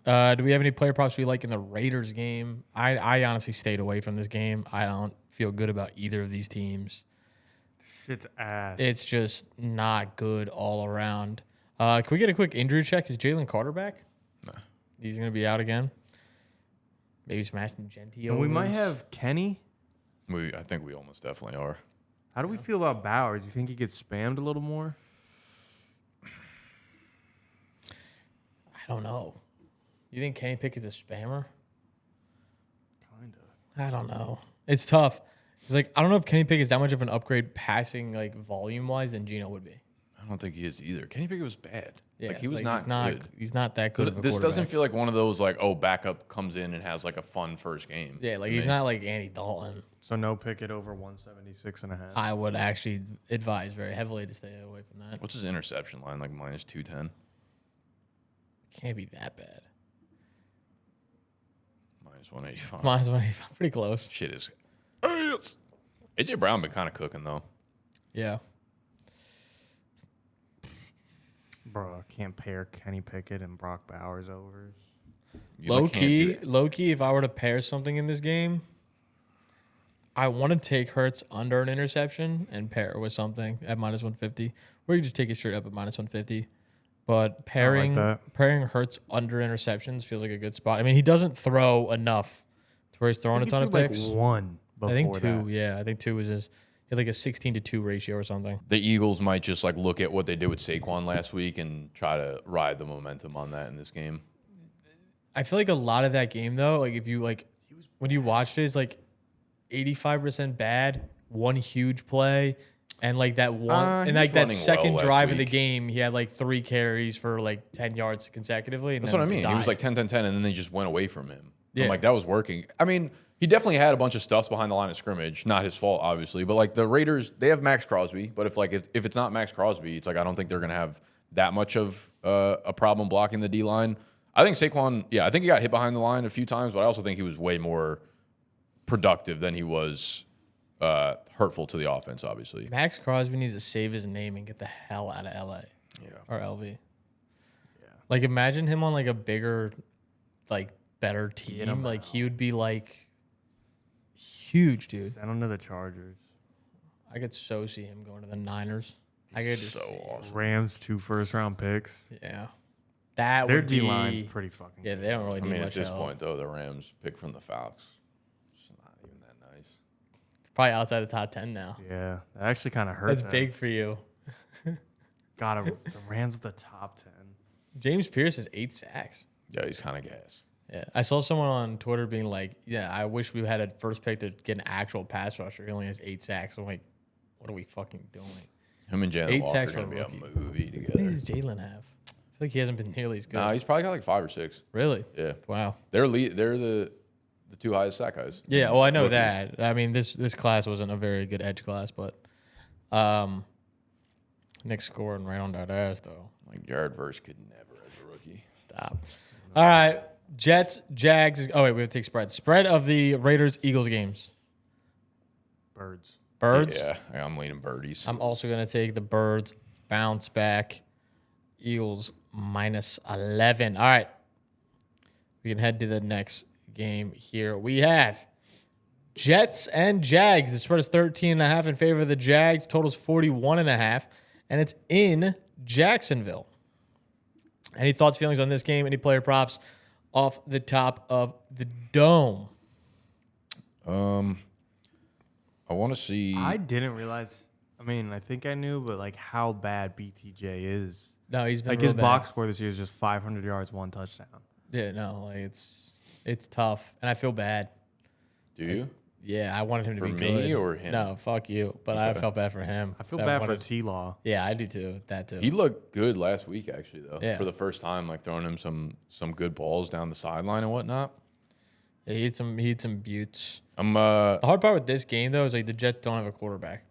do we have any player props we like in the Raiders game? I honestly stayed away from this game. I don't feel good about either of these teams.
Shit's ass.
It's just not good all around. Can we get a quick injury check? Is Jalen Carter back?
No.
He's going to be out again. Maybe smashing Gentile.
And we might have Kenny.
I think we almost definitely are.
How do we feel about Bowers? You think he gets spammed a little more?
I don't know. You think Kenny Pickett's a spammer?
Kind of.
I don't know. It's tough. It's like I don't know if Kenny Pickett is that much of an upgrade passing like volume wise than Geno would be.
I don't think he is either. Kenny Pickett was bad.
Yeah,
like he was
like,
not good.
He's not that good. Of a
This doesn't
quarterback.
feel like one of those like backup comes in and has like a fun first game.
Yeah, like
to
he's
me.
not like Andy Dalton.
So no Pickett over 176.5.
I would actually advise very heavily to stay away from that.
What's his interception line? Like -210.
Can't be that bad.
-185.
-185, pretty close.
Shit is. Yes. AJ Brown been kind of cooking though.
Yeah.
Bro, I can't pair Kenny Pickett and Brock Bowers over.
You
Low
like can't do
key, if I were to pair something in this game, I want to take Hurts under an interception and pair it with something at -150. Or you just take it straight up at -150. But pairing Hurts under interceptions feels like a good spot. I mean, he doesn't throw enough to where he's throwing a ton of picks.
Like one before
I think 2,
that.
yeah. I think 2 is his, he had like a 16-2 ratio or something.
The Eagles might just like look at what they did with Saquon last week and try to ride the momentum on that in this game.
I feel like a lot of that game though, like if you like
He
when you watched it, it's like 85% bad, one huge play, and like that one, and like that second drive of the game, he had like 3 carries for like 10 yards consecutively. And
That's
then
what I mean.
died.
He was like 10, 10, 10, and then they just went away from him.
Yeah.
I'm like, that was working. I mean, he definitely had a bunch of stuffs behind the line of scrimmage. Not his fault, obviously. But like the Raiders, they have Max Crosby. But if it's not Max Crosby, it's like I don't think they're gonna have that much of a problem blocking the D line. I think Saquon, I think he got hit behind the line a few times, but I also think he was way more productive than he was hurtful to the offense, obviously.
Max Crosby needs to save his name and get the hell out of LA.
Yeah.
Or LV. Yeah. Like imagine him on like a bigger, like better team. Like he would be like huge, dude.
Send him to the Chargers.
I could so see him going to the Niners. I could just
so awesome.
Rams 2 first-round picks.
Yeah. That
Their
would be,
D line's pretty fucking
yeah, they don't really need much
at this
help.
point, though, the Rams pick from the Falcons. It's not even that nice.
Probably outside the top 10 now.
Yeah, that actually kind of hurts.
That's big for you.
God, the Rams at the top 10.
James Pierce has 8 sacks.
Yeah, he's kind of gas.
Yeah, I saw someone on Twitter being like, "Yeah, I wish we had a first pick to get an actual pass rusher. He only has 8 sacks." I'm like, "What are we fucking doing?"
Him and Jalen
8
Walker
sacks
are going
for
to
a
be a
rookie.
movie
What
together.
does Jalen have? I feel like he hasn't been nearly as good.
Nah, he's probably got like 5 or 6.
Really?
Yeah.
Wow.
They're the 2 highest sack guys.
Yeah. Oh, I know
Rookies.
that. I mean, this class wasn't a very good edge class, but Nick's scoring right on that ass though.
Like Jared Verse could never as a rookie.
Stop. All right. Jets, Jags. Oh, wait, we have to take spread. Spread of the Raiders, Eagles games.
Birds.
Birds.
Yeah, I'm leaning birdies.
I'm also going to take the Birds. Bounce back. Eagles -11. All right. We can head to the next game here. We have Jets and Jags. The spread is 13.5 in favor of the Jags. Total's 41.5. And it's in Jacksonville. Any thoughts, feelings on this game? Any player props off the top of the dome?
I want to see.
I didn't realize. I mean, I think I knew, but like how bad BTJ is.
No, he's been
Like
real
his
bad.
box score this year is just 500 yards, 1 touchdown.
Yeah, no, like it's tough, and I feel bad.
Do you?
Yeah, I wanted him to
For
be
me
good.
or him?
No, fuck you. But I felt bad for him.
I feel
'cause
bad for
wanted-
T-Law.
Yeah, I do too. That too.
He looked good last week, actually, though.
Yeah.
For the first time, like throwing him some good balls down the sideline and whatnot.
Yeah, he had some buttes.
I'm
The hard part with this game though is like the Jets don't have a quarterback.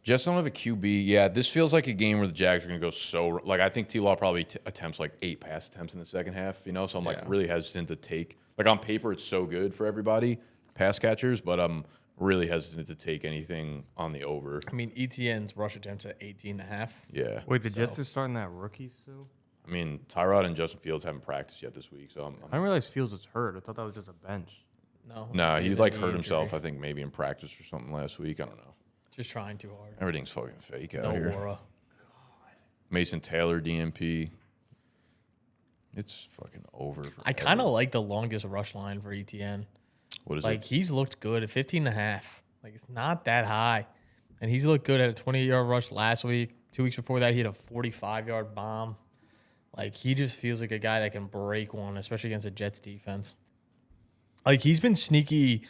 Just don't have a QB. Yeah, this feels like a game where the Jags are going to go so. Like, I think T-Law probably attempts like 8 pass attempts in the second half, So I'm like really hesitant to take. Like, on paper, it's so good for everybody, pass catchers, but I'm really hesitant to take anything on the over.
I mean, ETN's rush attempts at 18.5.
Yeah.
Wait, the Jets are starting that rookie still?
I mean, Tyrod and Justin Fields haven't practiced yet this week, so
I didn't realize Fields was hurt. I thought that was just a bench.
No.
Nah, he
he's
like
a knee
hurt himself,
injury.
I think, maybe in practice or something last week. I don't know.
Just trying too hard.
Everything's fucking fake out
No
here.
aura.
Mason Taylor, DMP. It's fucking over.
I kind of like the longest rush line for ETN.
What is
Like
it?
he's looked good at 15.5. Like it's not that high. And he's looked good at a 20-yard rush last week. 2 weeks before that, he had a 45-yard bomb. Like he just feels like a guy that can break one, especially against the Jets defense. Like he's been sneaky,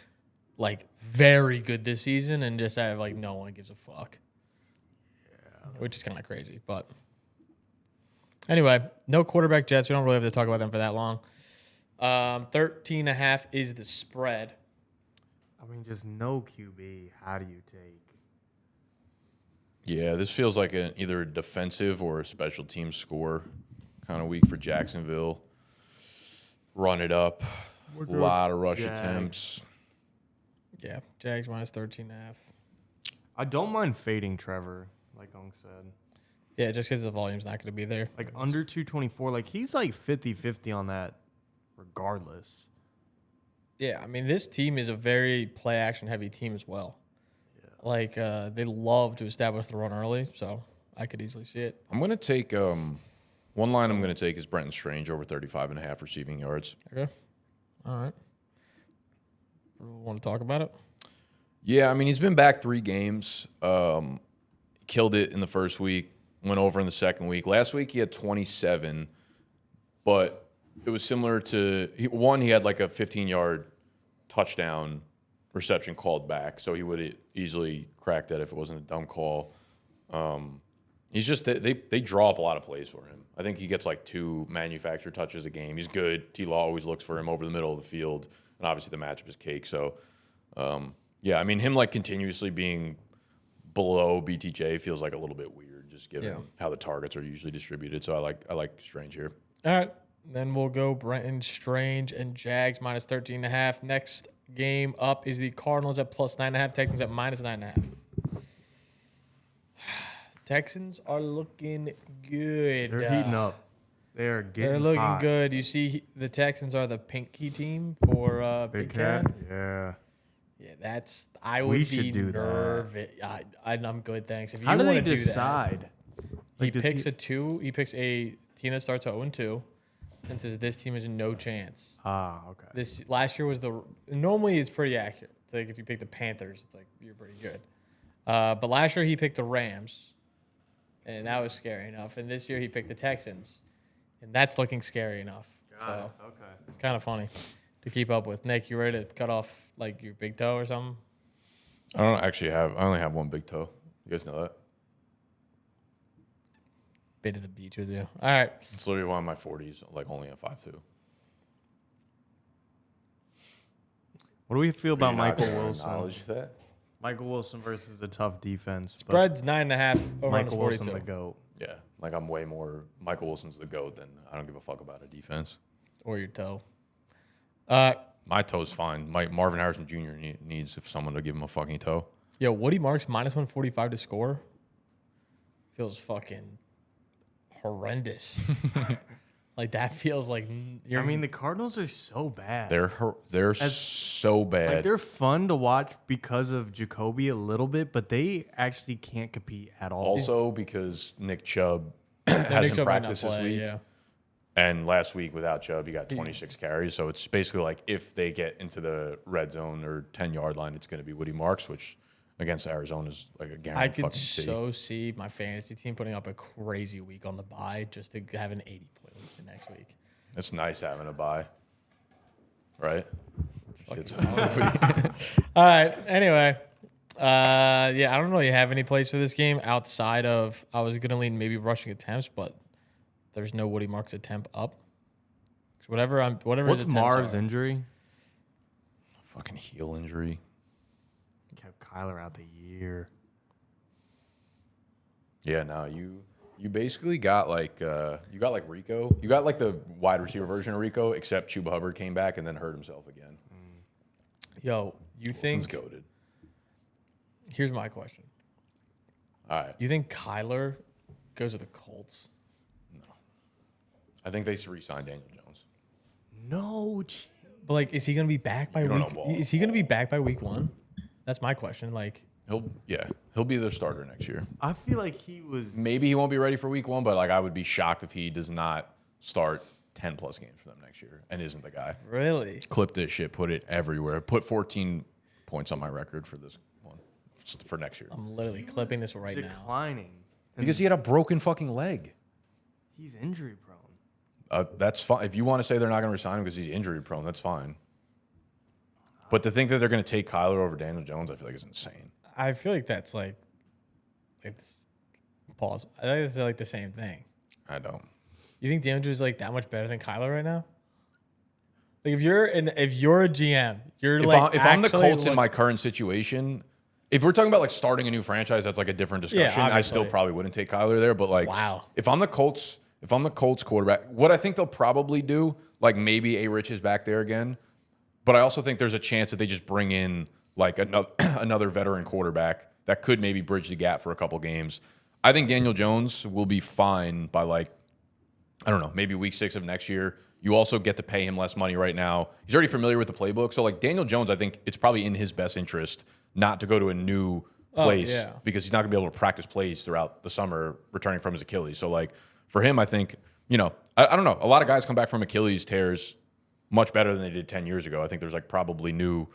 like very good this season, and just have like no one gives a fuck. Yeah. Which is kind of crazy, but anyway, no quarterback Jets. We don't really have to talk about them for that long. 13.5 is the spread.
I mean, just no QB. How do you take?
Yeah, this feels like either a defensive or a special team score kind of week for Jacksonville. Run it up. A lot of rush
Jags.
attempts.
Yeah, Jags minus 13.5.
I don't mind fading Trevor, like Ung said.
Yeah, just because the volume's not going to be there.
Like under 224, like he's like 50-50 on that regardless.
Yeah, I mean, this team is a very play-action heavy team as well. Yeah. Like, they love to establish the run early, so I could easily see it.
I'm going to take one line I'm going to take is Brenton Strange over 35.5 receiving yards.
Okay. All right. Want to talk about it?
Yeah, I mean, he's been back 3 games. Killed it in the first week, went over in the second week. Last week he had 27, but it was similar to he had like a 15-yard touchdown reception called back, so he would have easily cracked that if it wasn't a dumb call. He's just they draw up a lot of plays for him. I think he gets like 2 manufactured touches a game. He's good. T-Law always looks for him over the middle of the field, and obviously the matchup is cake. So, yeah, I mean, him like continuously being below BTJ feels like a little bit weird, just given how the targets are usually distributed. So I like Strange here.
All right, then we'll go Brenton, Strange, and Jags minus 13.5. Next game up is the Cardinals at plus 9.5. Texans at minus 9.5. Texans are looking good.
They're heating up. They're getting
They're looking
hot.
good. You see, the Texans are the pinky team for Big Cat.
Yeah.
Yeah, that's. I would
should
be
do that.
nervous. I'm good, thanks. If you
How do they
wanna do
decide?
That,
Like, does
he picks a 2. He picks a team that starts 0-2, and says this team is no chance.
Okay.
This last year was normally it's pretty accurate. It's like if you pick the Panthers, it's like you're pretty good. But last year he picked the Rams, and that was scary enough. And this year he picked the Texans, and that's looking scary enough. So
Okay.
it's kind of funny to keep up with. Nick, you ready to cut off like your big toe or something?
I only have 1 big toe. You guys know that?
Been to the beach with you. All right.
It's literally one of my 40s, like only a 5'2".
What do we feel about Michael Wilson?
Acknowledge that.
Michael Wilson versus a tough defense. but
Spread's 9.5 over
Michael
42.
Wilson the GOAT.
Yeah, like I'm way more. Michael Wilson's the GOAT than I don't give a fuck about a defense.
Or your toe.
My toe's fine. Marvin Harrison Jr. needs someone to give him a fucking toe.
Yo, Woody Marks minus 145 to score. Feels fucking horrendous. Like that feels like
I mean, the Cardinals are so bad.
They're so bad.
Like they're fun to watch because of Jacoby a little bit, but they actually can't compete at all.
Also because Nick Chubb
Nick
hasn't
Chubb might not
practiced this
play,
week.
Yeah.
And last week without Chubb, he got 26 carries. So it's basically like if they get into the red zone or 10-yard line, it's going to be Woody Marks, which against Arizona is like a guarantee.
I could so see my fantasy team putting up a crazy week on the bye just to have an 80-point week the next week.
It's nice having a bye, right?
All right. Anyway, yeah, I don't really have any plays for this game outside of I was gonna lean maybe rushing attempts, but there's no Woody Marks attempt up. Whatever his
What's
attempts
Marv's
are.
injury?
Fucking heel injury.
Kept Kyler out the year.
Yeah, no, you basically got like Rico. You got like the wide receiver version of Rico, except Chuba Hubbard came back and then hurt himself again.
Yo, you
Wilson's
think?
goated.
Here's my question.
All right.
You think Kyler goes to the Colts?
I think they re-signed Daniel Jones.
No.
But like, is he gonna be back by
You don't
week?
know ball.
Is he gonna be back by week 1? That's my question. Like,
He'll be their starter next year.
I feel like he was.
Maybe he won't be ready for week 1, but like I would be shocked if he does not start 10 plus games for them next year and isn't the guy.
really?
Clip this shit, put it everywhere. Put 14 points on my record for this one for next year.
I'm literally clipping this right now.
declining.
Because he had a broken fucking leg.
He's injury prone.
That's fine. If you want to say they're not going to resign him because he's injury prone, that's fine. But to think that they're going to take Kyler over Daniel Jones, I feel like is insane.
I feel like that's like this, pause. I think it's like the same thing.
I don't.
You think Daniel Jones is like that much better than Kyler right now? Like if you're a GM, you're
If I'm the Colts in my current situation, if we're talking about like starting a new franchise, that's like a different discussion. I still
obviously.
probably wouldn't take Kyler there, but like,
Wow.
If I'm the Colts quarterback, what I think they'll probably do, like maybe A. Rich is back there again, but I also think there's a chance that they just bring in like another veteran quarterback that could maybe bridge the gap for a couple games. I think Daniel Jones will be fine by like, I don't know, maybe week 6 of next year. You also get to pay him less money right now. He's already familiar with the playbook. So like Daniel Jones, I think it's probably in his best interest not to go to a new place because he's not going to be able to practice plays throughout the summer returning from his Achilles. So like for him, I think, I don't know. A lot of guys come back from Achilles tears much better than they did 10 years ago. I think there's like probably new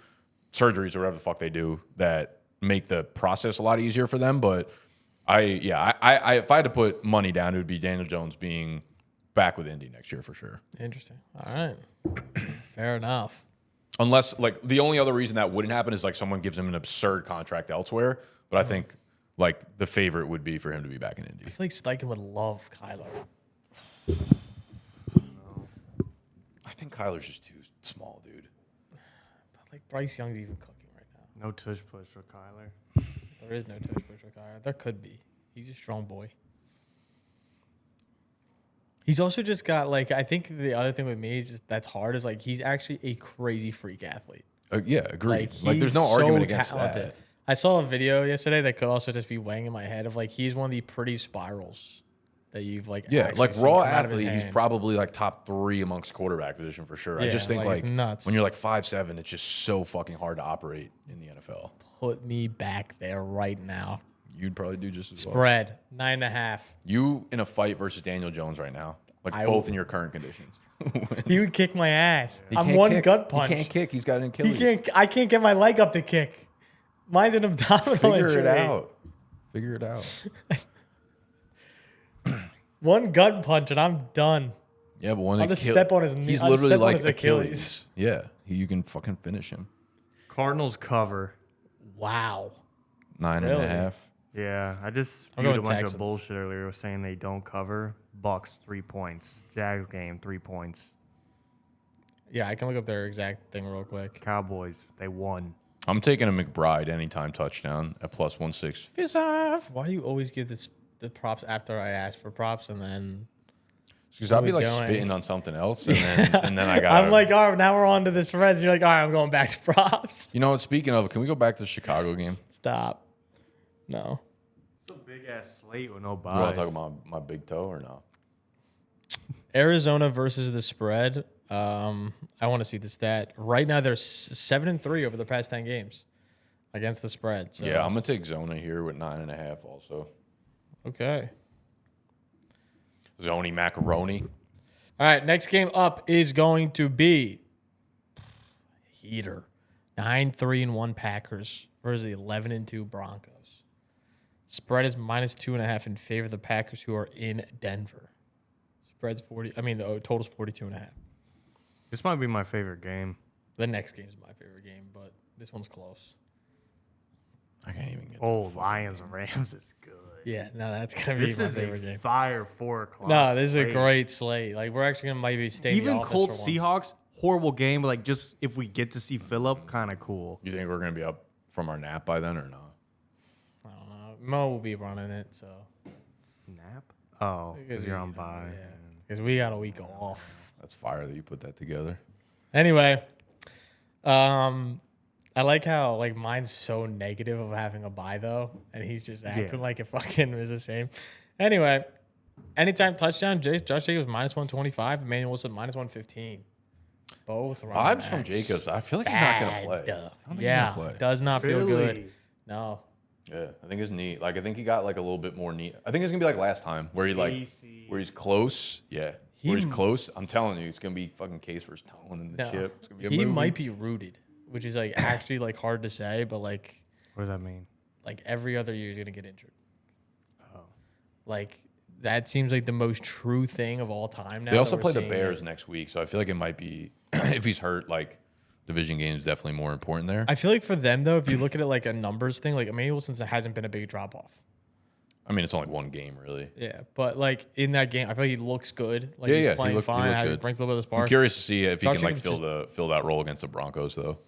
surgeries or whatever the fuck they do that make the process a lot easier for them. But if I had to put money down, it would be Daniel Jones being back with Indy next year for sure.
Interesting. All right. Fair enough.
Unless, like, the only other reason that wouldn't happen is, like, someone gives him an absurd contract elsewhere. But I think, like, the favorite would be for him to be back in Indy.
I feel like Steichen would love Kyler.
I think Kyler's just too small, dude.
But like Bryce Young's even cooking right now.
No tush push for Kyler.
There is no touch push for Kyler. There could be. He's a strong boy. He's also just got, like, I think the other thing with me is just that's hard is, like, he's actually a crazy freak athlete.
Yeah, agreed. Like,
he's
there's no
so
argument against
talented.
that.
I saw a video yesterday that could also just be weighing in my head of, like, he's one of the pretty spirals that you've, like,
Yeah,
actually
like
seen
raw
come out of his
athlete, he's
hand.
probably like top 3 amongst quarterback position for sure. I
Yeah,
just think
like,
like
nuts.
when you're like 5'7", it's just so fucking hard to operate in the NFL.
Put me back there right now.
You'd probably do just as well.
Spread 9.5.
You in a fight versus Daniel Jones right now, like
I
both
would-
in your current conditions.
He would kick my ass.
He
I'm
can't
one
kick.
gut punch.
He can't kick. He's got an Achilles.
I can't get my leg up to kick. Mine's an abdominal
Figure
injury.
it out. Figure it out.
One gut punch and I'm done.
Yeah, but one
I'll just step on his knee.
He's
I'll just
literally
step on
like
his Achilles.
Achilles. Yeah, you can fucking finish him.
Cardinals cover.
Wow.
9.5.
Yeah, I just
I'm
spewed a
going
bunch
Texans.
of bullshit earlier was saying they don't cover. Bucks 3 points. Jags game 3 points.
Yeah, I can look up their exact thing real quick.
Cowboys they won.
I'm taking a McBride anytime touchdown at plus 160. Fizz off.
Why do you always give the props after I ask for props and then
Because I'll
What
be
are we
like
doing?
spitting on something else, and then I got.
I'm like, all right, now we're on to the spreads. And you're like, all right, I'm going back to props.
you know what? Speaking of, can we go back to the Chicago game?
Stop. No.
It's a big ass slate with no
You
buys.
want to talk about my big toe or no?
Arizona versus the spread. I want to see the stat. Right now, they're 7-3 over the past 10 games against the spread. So.
Yeah, I'm gonna take Zona here with 9.5. Also,
Okay.
Zony macaroni.
All right, next game up is going to be heater. 9-3-1 Packers versus the 11-2 Broncos. Spread is -2.5 in favor of the Packers, who are in Denver. Spread's 40. I mean, the total's 42.5.
This might be my favorite game.
The next game is my favorite game, but this one's close.
I can't even get.
Oh, Lions Rams is good.
Yeah, no, that's gonna be
This
my
is
favorite
a
game.
fire 4 o'clock.
No, this is a
slate.
great slate. Like, we're actually gonna maybe stay in the
Even
office
Colts
for once.
Seahawks, horrible game, but like just if we get to see Phillip, kind of cool.
You think we're gonna be up from our nap by then or not?
I don't know. Mo will be running it, so
Nap? Oh, because you're on bye.
Yeah, because we got a week off.
That's fire that you put that together.
Anyway, I like how like mine's so negative of having a bye though, and he's just acting like it fucking is the same. Anyway, anytime touchdown, Josh Jacobs -125, Emmanuel Wilson -115. Both running
Vibes from
backs.
Jacobs. I feel like he's not gonna
Bad.
play. I don't think
Yeah,
he's gonna play.
does not feel good. No.
Yeah, I think his knee. Like I think he got like a little bit more knee. I think it's gonna be like last time where he like
AC.
where he's close. Yeah, where he's close. I'm telling you, it's gonna be fucking case for his tone in the
No.
chip. It's gonna be a
He
movie.
might be rooted, which is like actually like hard to say, but like
What does that mean?
every other year he's gonna get injured. Oh. Like that seems like the most true thing of all time now.
They also
that
play
we're
the
seeing
Bears
it.
next week, so I feel like it might be if he's hurt, like division game is definitely more important there.
I feel like for them though, if you look at it like a numbers thing, like Emmanuel Wilson hasn't been a big drop off.
I mean, it's only one game really.
Yeah, but like in that game, I feel like he looks good. Like
Yeah,
he's
yeah, he
playing
looked
fine.
good.
Brings a little bit of
I'm
spark.
curious to see if he
Josh
can like
Jacobs
fill that role against the Broncos though.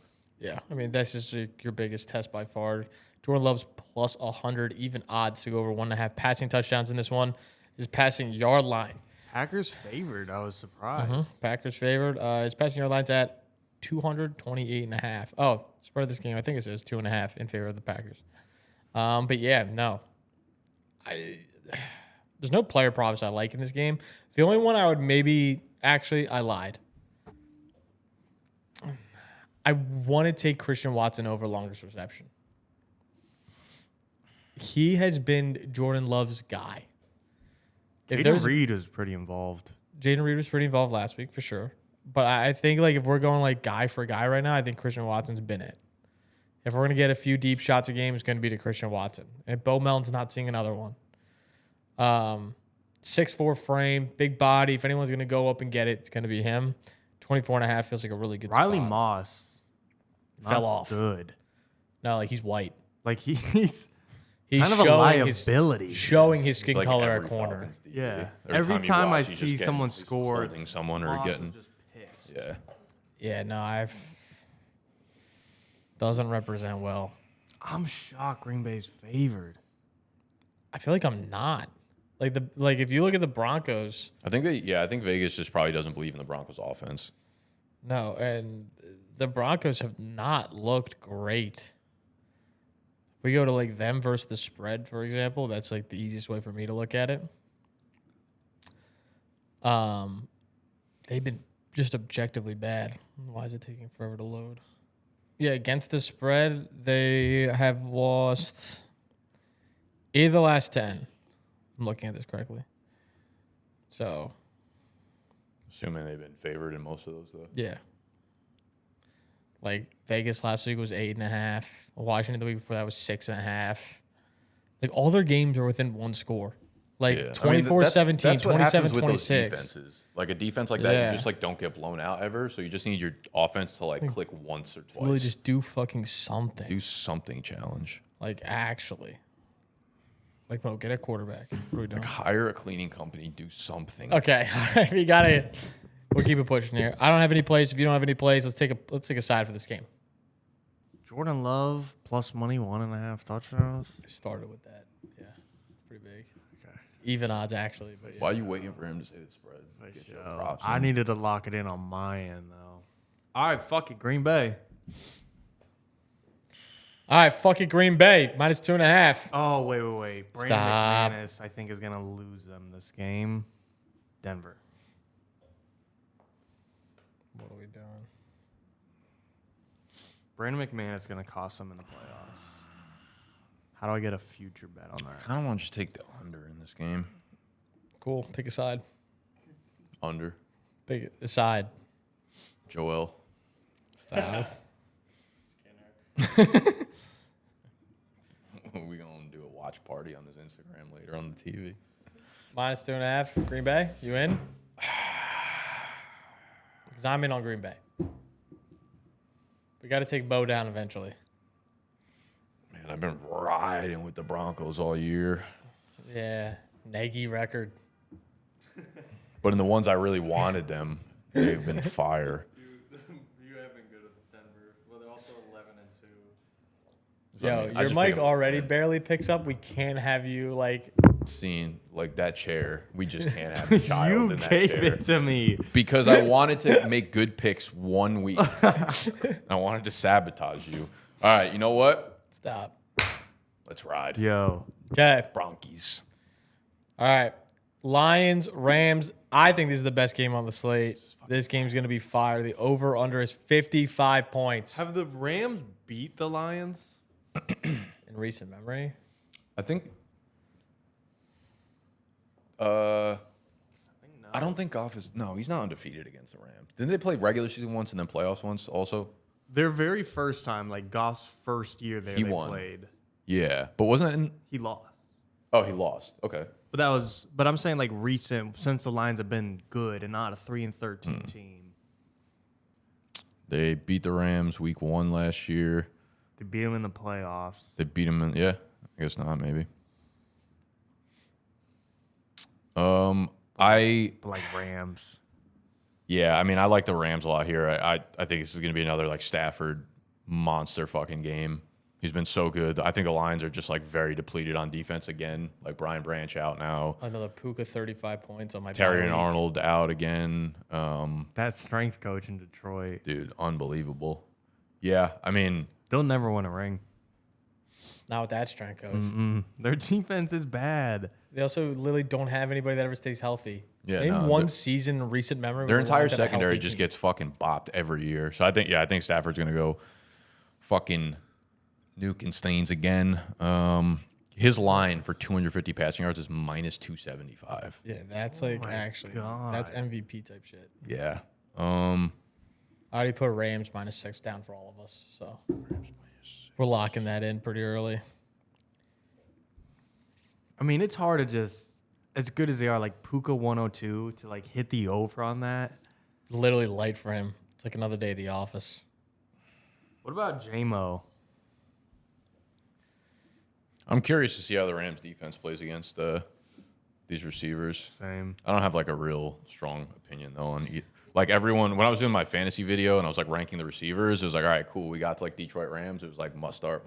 Yeah, I mean that's just your biggest test by far. Jordan Love's plus 100 even odds to go over 1.5 passing touchdowns in this one. His passing yard line.
Packers favored. I was surprised.
Packers favored. His passing yard line's at 228.5. Oh, spread of this game, I think it says 2.5 in favor of the Packers. But yeah, no. There's no player props I like in this game. The only one I would maybe I lied. I want to take Christian Watson over longest reception. He has been Jordan Love's guy.
Jaden Reed was pretty involved.
Jaden Reed was pretty involved last week for sure. But I think like if we're going like guy for guy right now, I think Christian Watson's been it. If we're going to get a few deep shots a game, it's going to be to Christian Watson. And Bo Melton's not seeing another one. 6'4" frame, big body. If anyone's going to go up and get it, it's going to be him. 24.5 feels like a really good
Riley
spot.
Moss
fell off.
Good.
No, like he's white.
Like he's
He's
kind of a
showing
liability.
showing his skin
Like
color
every
at corner.
Falcons DB.
Yeah.
Every
Every
you
time I
watch, he's
see
just
someone
he's
score,
holding someone or
Ross is
getting.
just pissed.
Yeah.
Yeah, no, doesn't represent well.
I'm shocked Green Bay's favored.
I feel like I'm not. Like if you look at the Broncos,
I think Vegas just probably doesn't believe in the Broncos offense.
no, and the Broncos have not looked great. If we go to like them versus the spread, for example, that's like the easiest way for me to look at it. They've been just objectively bad. Why is it taking forever to load? Yeah, against the spread, they have lost either the last 10. I'm looking at this correctly. So,
Assuming they've been favored in most of those, though.
yeah. Like Vegas last week was 8.5. Washington the week before that was 6.5. Like all their games are within one score. Like
Yeah.
24-17,
that's what happens with those
27-26.
defenses. Like a defense like that,
Yeah.
you just like don't get blown out ever. So you just need your offense to like click once or
It's literally
twice.
just do fucking something.
Do something challenge.
Like actually. Like, bro, get a quarterback. What are we doing?
Like hire a cleaning company. Do something.
Okay, all right, we got it. We'll keep it pushing here. I don't have any plays. If you don't have any plays, let's take a side for this game.
Jordan Love plus money 1.5 touchdowns.
I started with that. Yeah, it's pretty big. Okay. Even odds actually, but yeah.
Why are you waiting for him to say the spread? Get your props
I
in.
needed to lock it in on my end though. All right, fuck it, Green Bay.
All right, fuck it, Green Bay minus 2.5.
Oh wait. Brandon
Stop.
McManus, I think, is gonna lose them this game. Denver.
What are we doing?
Brandon McManus is gonna cost them in the playoffs. How do I get a future bet on that?
I don't want to just take the under in this game.
Cool. Pick a side.
Under.
Pick a side.
Joel.
Stop.
We gonna do a watch party on his Instagram later on the TV.
Minus 2.5. Green Bay. You in? Because I'm in on Green Bay. We got to take Bo down eventually.
Man, I've been riding with the Broncos all year.
Yeah. Nagy record.
But in the ones I really wanted them, they've been fire.
You have been good with Denver. Well, they're also 11-2.
So, I
Yo,
mean, I
your
just
mic
pick 'em-
already barely picks up. We can't have you like.
Seeing like that chair, we just can't have a child
You
in that
gave
chair.
it to me.
Because I wanted to make good picks 1 week. I wanted to sabotage you. All right, you know what?
Stop.
Let's ride.
Yo.
Okay.
Bronkies.
All right. Lions, Rams. I think this is the best game on the slate. This game's going to be fire. The over-under is 55 points
Have the Rams beat the Lions?
in recent memory.
I think. I don't think Goff is. No, he's not undefeated against the Rams. Didn't they play regular season once and then playoffs once also?
Their very first time, like Goff's first year there,
He
they
won.
played.
Yeah, but wasn't it in?
He lost.
Oh, he lost. Okay.
But I'm saying like recent, since the Lions have been good and not a 3-13 team.
They beat the Rams week 1 last year.
They beat them in the playoffs.
They beat them in. Yeah, I guess not. Maybe.
But like Rams.
Yeah, I mean, I like the Rams a lot here. I think this is going to be another like Stafford monster fucking game. He's been so good. I think the Lions are just like very depleted on defense again. Like Brian Branch out now.
Another Puka 35 points on my
Terry
bye
and
week.
Arnold out again.
That strength coach in Detroit.
Dude, unbelievable. Yeah, I mean,
They'll never win a ring.
Not with that strength coach.
Their defense is bad.
They also literally don't have anybody that ever stays healthy.
Yeah,
In
no,
one
the-
season in recent memory.
their
where the
entire
Lions had a
secondary
healthy
just
team.
gets fucking bopped every year. So I think Stafford's going to go fucking nuke and stains again. His line for 250 passing yards is minus 275.
Yeah, that's like actually
God.
that's MVP type shit.
Yeah.
I already put Rams -6 down for all of us, so we're locking that in pretty early.
I mean, it's hard to just, as good as they are, like Puka 102, to like hit the over on that.
Literally light for him. It's like another day at the office.
What about J-Mo?
I'm curious to see how the Rams defense plays against these receivers.
Same.
I don't have like a real strong opinion though on like everyone. When I was doing my fantasy video and I was like ranking the receivers, it was like, all right, cool. We got to like Detroit Rams. It was like must start.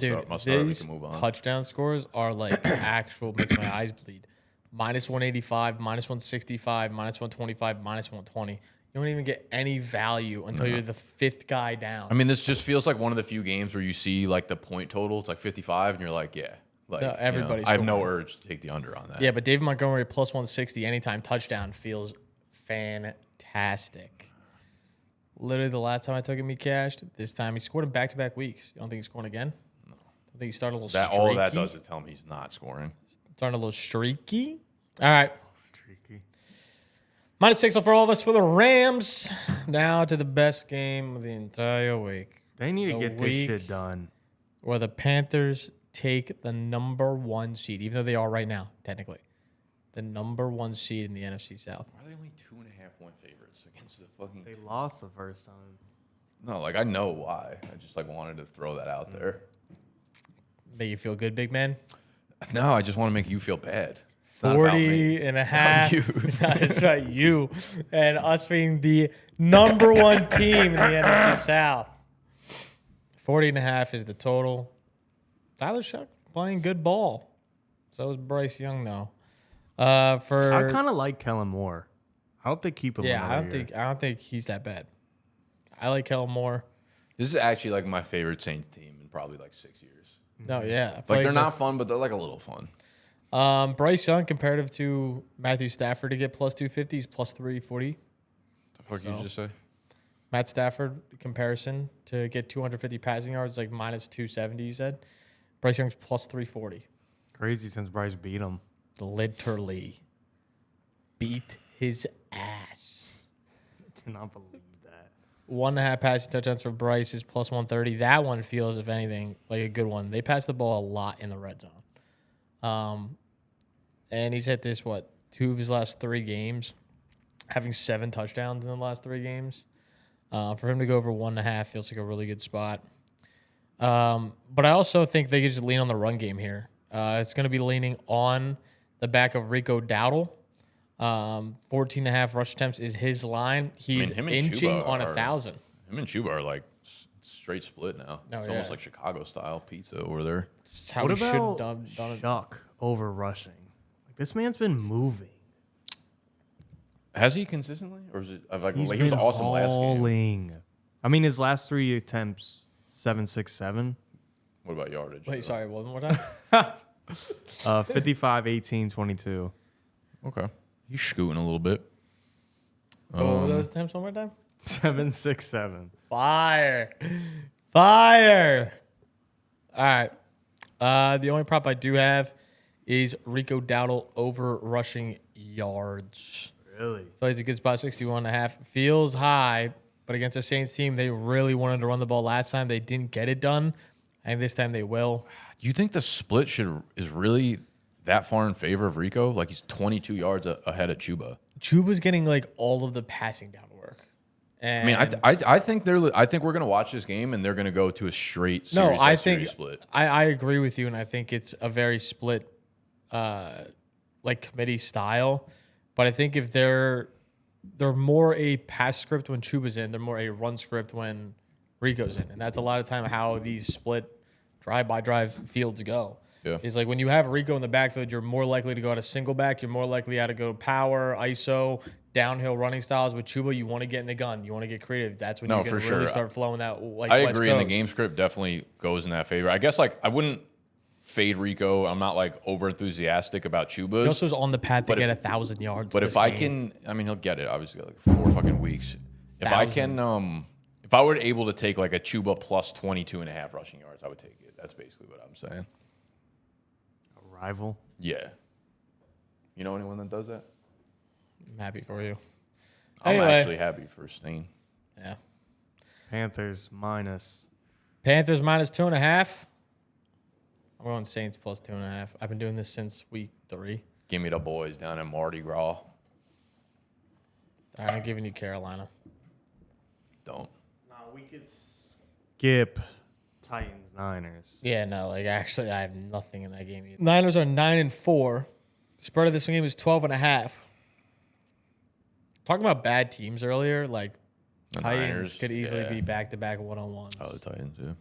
Dude,
We can move on.
touchdown scores are like actual makes my eyes bleed. Minus 185, minus 165, minus 125, minus 120. You don't even get any value until you're the fifth guy down.
I mean, this just feels like one of the few games where you see like the point total. It's like 55, and you're like, yeah, like
No, everybody's
I have no
scoring.
urge to take the under on that.
Yeah, but David Montgomery plus 160 anytime touchdown feels fantastic. Literally the last time I took him, he cashed. This time he scored in back-to-back weeks. You don't think he's scoring again? No. I think he started a little streaky.
All that does is tell me he's not scoring.
Starting a little streaky. All right.
Streaky.
-6 for all of us for the Rams. Now to the best game of the entire week,
They need to
The
get this
week-
shit done.
where the Panthers take the #1 seed, even though they are right now, technically. The #1 seed in the NFC South.
Why are they only 2.5-point favorites against the fucking?
They lost the first time.
No, like I know why. I just like wanted to throw that out there.
Make you feel good, big man?
No, I just want to make you feel bad. It's not about
40
me.
and a half.
you.
That's right, you. And us being the #1 team in the NFC South. 40 and a half is the total. Tyler Shuck playing good ball. So is Bryce Young, though.
I kind of like Kellen Moore. I hope they keep him.
Yeah, I
another year.
don't think he's that bad. I like Kellen Moore.
This is actually like my favorite Saints team in probably like 6 years.
No, yeah. I feel
Like they're not fun, but they're like a little fun.
Bryce Young comparative to Matthew Stafford to get plus 250, he's plus 340.
The fuck you just say?
Matt Stafford comparison to get 250 passing yards, like minus 270, you said. Bryce Young's plus 340.
Crazy since Bryce beat him.
Literally beat his ass.
I cannot believe that.
1.5 passing touchdowns for Bryce is plus 130. That one feels, if anything, like a good one. They pass the ball a lot in the red zone. And he's hit this, 2 of his last 3 games, having 7 touchdowns in the last 3 games. For him to go over 1.5 feels like a really good spot. But I also think they could just lean on the run game here. It's going to be leaning on the back of Rico Dowdle. 14.5 rush attempts is his line. He's
him and
inching
Chuba
on
are-
1,000.
Him and Chuba are like straight split now.
Oh,
It's
yeah.
almost like Chicago style pizza over there.
It's how
What
we should have
about
done it.
Shuck over rushing? Like, this man's been moving.
Has he consistently, or is it? Like
He's
he was
been
awesome last game.
hauling. I mean, his last 3 attempts, 767.
What about yardage?
Wait, sorry, one more time.
55, 18, 22.
Okay, he's scooting a little bit.
What were those attempts one more time?
767.
Fire. Fire. All right. The only prop I do have is Rico Dowdle over rushing yards.
Really?
So it's a good spot, 61.5. Feels high, but against the Saints team, they really wanted to run the ball last time. They didn't get it done. And this time they will.
Do you think the split is really that far in favor of Rico? Like he's 22 yards ahead of Chuba.
Chuba's getting like all of the passing down work. And
I mean, I think I think we're gonna watch this game and they're gonna go to a straight series
no,
by
I think
series split.
I agree with you, and I think it's a very split, like committee style. But I think if they're more a pass script when Chuba's in, they're more a run script when Rico's in, and that's a lot of time how these split drive-by-drive fields go.
Yeah.
Is like when you have Rico in the backfield, you're more likely to go out a single back. You're more likely to go power, ISO, downhill running styles. With Chuba, you want to get in the gun. You want to get creative. That's when you can really start flowing that. Like
I
West
agree,
Coast.
and the game script definitely goes in that favor. I guess like I wouldn't fade Rico. I'm not like over enthusiastic about Chuba's.
He also is on the path to
But
get
if-
1,000 yards.
But
this
if I
game.
can, I mean, he'll get it. Obviously, like 4 fucking weeks. If I can, if I were able to take like a Chuba plus 22.5 rushing yards, I would take it. That's basically what I'm saying.
A rival.
Yeah. You know anyone that does that?
I'm happy for you.
I'm
Anyway.
actually happy for Steen.
Yeah.
Panthers minus.
Panthers minus 2.5. I'm going Saints plus 2.5. I've been doing this since week 3.
Give me the boys down in Mardi Gras.
All right, I'm giving you Carolina.
Don't.
No, we could Skip. Titans, Niners.
Yeah, no, like actually, I have nothing in that game either. Niners are 9-4. The spread of this game is 12.5. Talking about bad teams earlier, like
The
Titans
Niners,
could easily
yeah.
be back-to-back one-on-ones.
Oh, the Titans, yeah.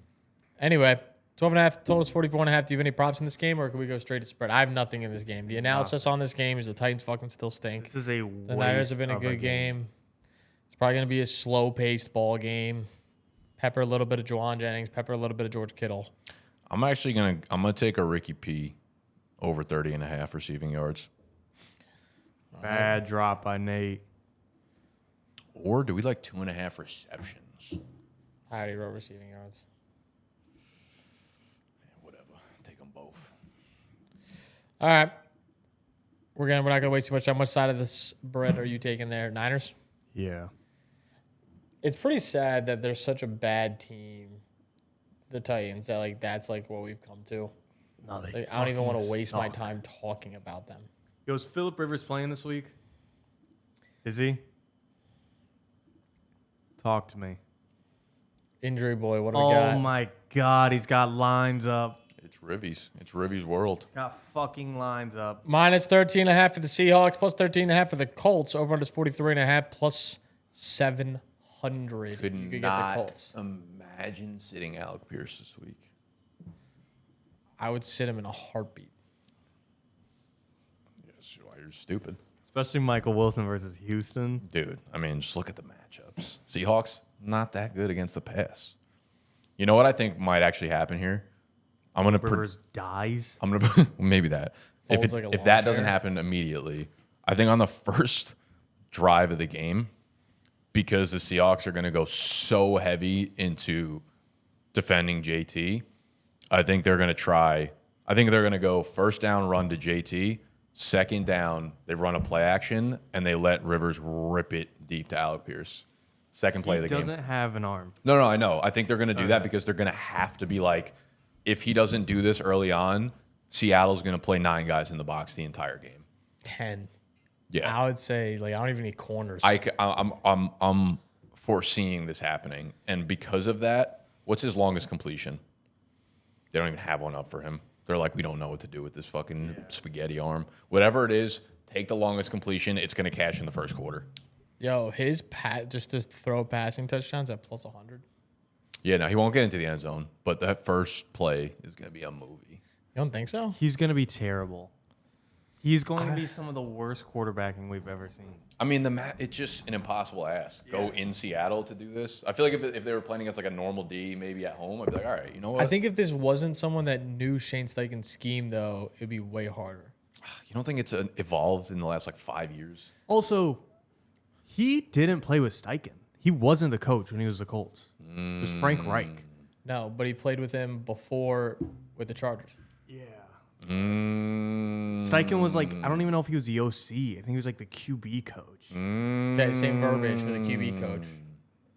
Anyway, 12.5, total is 44.5. Do you have any props in this game, or can we go straight to spread? I have nothing in this game. The analysis on this game is the Titans fucking still stink.
This is a
The Niners have been a good game. It's probably going to be a slow-paced ball game. Pepper a little bit of Juwan Jennings. Pepper a little bit of George Kittle.
I'm gonna take a Ricky P over 30.5 receiving yards.
Bad drop by Nate.
Or do we like 2.5 receptions?
I already wrote receiving yards.
Whatever. Take them both.
All right. We're not going to waste too much time. What side of this bread are you taking there? Niners?
Yeah.
It's pretty sad that they're such a bad team, the Titans, that that's what we've come to.
No,
Like, I don't even want to waste my time talking about them.
Yo, is Phillip Rivers playing this week? Is he? Talk to me.
Injury boy, what do we got?
Oh my God, he's got lines up.
It's Rivy's. It's Rivy's world.
Got fucking lines up.
Minus 13.5 for the Seahawks, plus 13.5 for the Colts. Over under 43.5, plus 700.
Could
you could
not
get the Colts.
imagine sitting Alec Pierce this week.
I would sit him in a heartbeat.
Yes, you're stupid.
Especially Michael Wilson versus Houston.
Dude, I mean, just look at the matchups. Seahawks, not that good against the pass. You know what I think might actually happen here? I'm gonna
Rivers dies.
I'm gonna maybe that.
Folds
If
like a
that
lawn
doesn't
chair.
happen immediately, I think on the first drive of the game, because the Seahawks are gonna go so heavy into defending JT, I think they're gonna go first down, run to JT. Second down, they run a play action and they let Rivers rip it deep to Alec Pierce. Second play of the
He
game.
doesn't have an arm.
No, I know. I think they're going to do that because they're going to have to be like, if he doesn't do this early on, Seattle's going to play 9 guys in the box the entire game.
10.
Yeah,
I would say, I don't even need corners.
I'm foreseeing this happening, and because of that, what's his longest completion? They don't even have one up for him. They're like, we don't know what to do with this fucking spaghetti arm. Whatever it is, take the longest completion. It's going to cash in the first quarter.
Yo, his just to throw passing touchdowns at plus 100.
Yeah, no, he won't get into the end zone, but that first play is going to be a movie.
You don't think so?
He's going to be terrible. He's going to be some of the worst quarterbacking we've ever seen.
I mean, it's just an impossible ask. Go in Seattle to do this. I feel like if they were playing against a normal D, maybe at home, I'd be like, all right, you know what?
I think if this wasn't someone that knew Shane Steichen's scheme, though, it'd be way harder.
You don't think it's evolved in the last 5 years?
Also, he didn't play with Steichen. He wasn't the coach when he was the Colts. It was Frank Reich.
No, but he played with him before with the Chargers.
Yeah. Steichen was I don't even know if he was the OC. I think he was the QB coach.
Okay, same verbiage for the QB coach.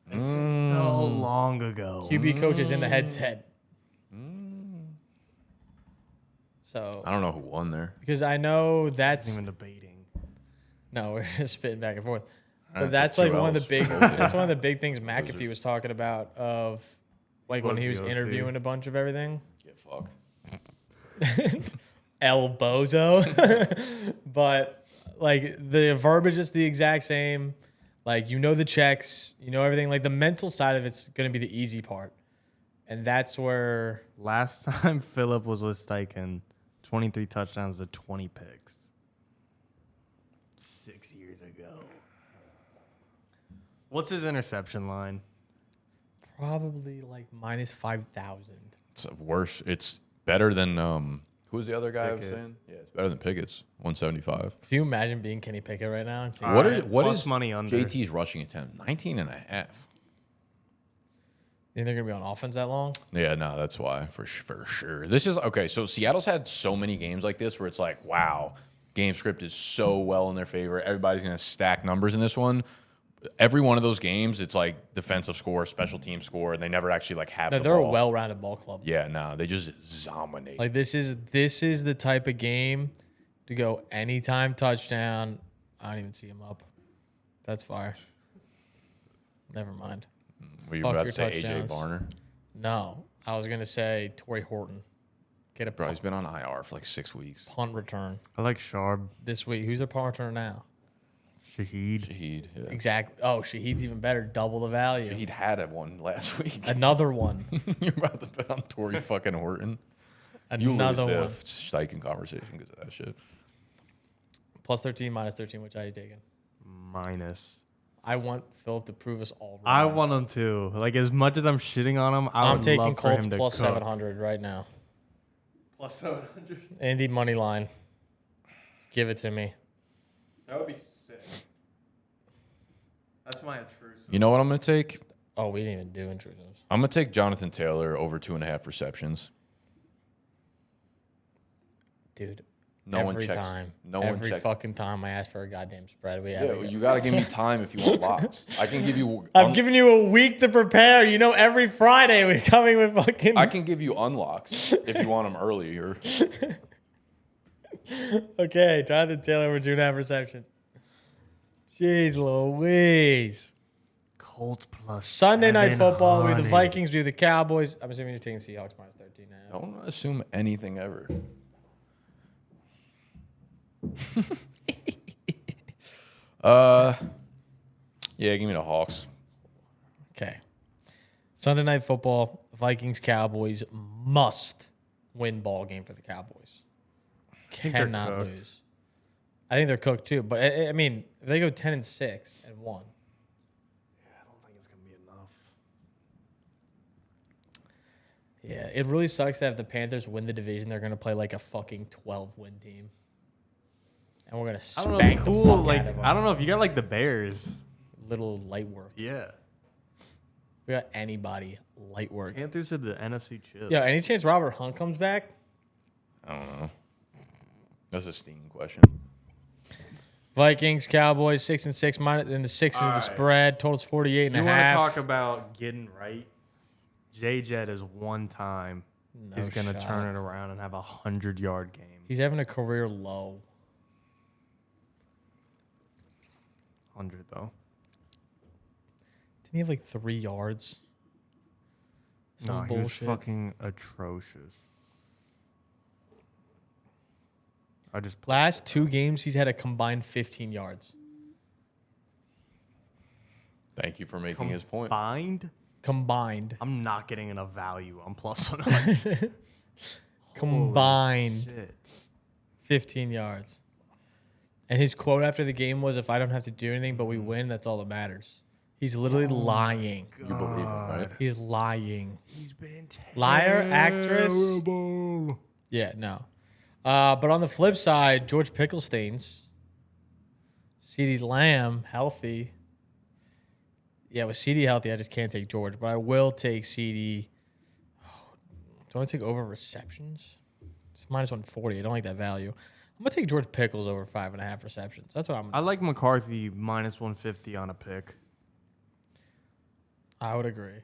This is so long ago.
QB coach is in the headset. So
I don't know who won there.
because I know that's
Even debating.
no, we're just spitting back and forth. But
That's
that's
like
like
two
one of the
Ls.
big
Both, yeah.
that's one of the big things McAfee was talking about of when
Was
he was
the OC.
interviewing a bunch of everything.
Get fucked.
El Bozo. But the verbiage is the exact same. The checks, everything. The mental side of it's going to be the easy part. And that's where
Last time Phillip was with Steichen, 23 touchdowns to 20 picks. 6 years ago. What's his interception line?
probably minus 5,000.
It's worse. It's better than who was the other guy I was
Pickett.
saying? Yeah, it's better than Pickett's 175.
Can you imagine being Kenny Pickett right now? And seeing
What
that?
Plus
is
money under.
JT's rushing attempt? 19.5.
You think they're going to be on offense that long?
Yeah, no, that's why for sure. This is okay. So Seattle's had so many games like this where it's like, wow, game script is so well in their favor. Everybody's going to stack numbers in this one. Every one of those games, it's defensive score, special team score, and they never actually have
No,
the
they're
ball.
a well-rounded ball club.
Yeah, no, they just dominate.
This is the type of game to go anytime touchdown. I don't even see him up. That's fire. Never mind.
Were you
fuck
about to
your
say AJ
touchdowns.
Varner?
No. I was going to say Torrey Horton. Get a
Bro, he's been on IR for like 6 weeks.
punt return
I like Sharp.
this week. Who's their punt returner now?
Shahid.
Shahid. Yeah.
Exactly. Oh, Shahid's even better. Double the value.
Shahid had one last week.
Another one.
You're about to bet on Torrey fucking Horton. You lose
Another
the
one.
Steichen conversation because of that shit.
Plus 13, minus 13. Which are you taking?
Minus.
I want Philip to prove us all
I
wrong.
want him to. Like, as much as I'm shitting on him,
I'm
would
taking
love for
Colts
him to
plus
cook.
700 right now.
Plus 700.
Indy money line. Give it to me.
That would be sick. That's my intrusive.
You know what I'm going to take?
Oh, we didn't even do intrusives.
I'm going to take Jonathan Taylor over 2.5 receptions.
Dude.
No one
every
checks.
time.
No one
every
checks.
fucking time I ask for a goddamn spread, we have
Yeah,
it.
you got to give me time if you want locks. I can give you.
I've given you a week to prepare. You know, every Friday we're coming with fucking.
I can give you unlocks if you want them earlier.
Okay, Jonathan Taylor with 2.5 reception. Jeez Louise.
Colts plus
Sunday night football. We have the
700.
Vikings. We have the Cowboys. I'm assuming you're taking Seahawks minus 13 now.
Don't assume anything ever. Yeah, give me the Hawks.
Okay. Sunday night football. Vikings Cowboys must win ball game for the Cowboys.
think they're
Cannot
cooked.
lose. I think they're cooked too. But I mean, if they go 10-6 and 1.
I don't think it's gonna be enough.
Yeah, it really sucks that if the Panthers win the division, they're gonna play like a fucking 12-win team, and we're gonna
I don't know.
spank the
Cool.
fuck
Like
out of them.
I don't know if you got like the Bears.
Little light work.
Yeah.
If we got anybody light work.
Panthers are the NFC chip.
Yeah, any chance Robert Hunt comes back?
I don't know. That's a Steen question.
Vikings, Cowboys, 6-6 minus, and the 6 is the
Alright.
spread. Total's 48 and
You
a
want to
half.
talk about getting right? J-Jet is one time.
No
He's gonna
shot.
turn it around and have a 100-yard game.
He's having a career low.
100 though.
Didn't he have like 3 yards? Some
No, he was
bullshit.
fucking atrocious. I just
Last 2 games, he's had a combined 15 yards.
Thank you for making his point.
Combined.
I'm not getting enough value on plus 100.
Combined.
Shit.
15 yards. And his quote after the game was, if I don't have to do anything but we win, that's all that matters. He's literally lying.
You believe him, right?
He's lying.
He's been
Liar, actress.
terrible.
Yeah, no. But on the flip side, George Picklestains, CeeDee Lamb, healthy. Yeah, with CeeDee healthy, I just can't take George. But I will take CeeDee. Oh, do I want to take over receptions? It's minus 140. I don't like that value. I'm going to take George Pickles over 5.5 receptions. That's what I'm
I like McCarthy minus 150 on a pick.
I would agree.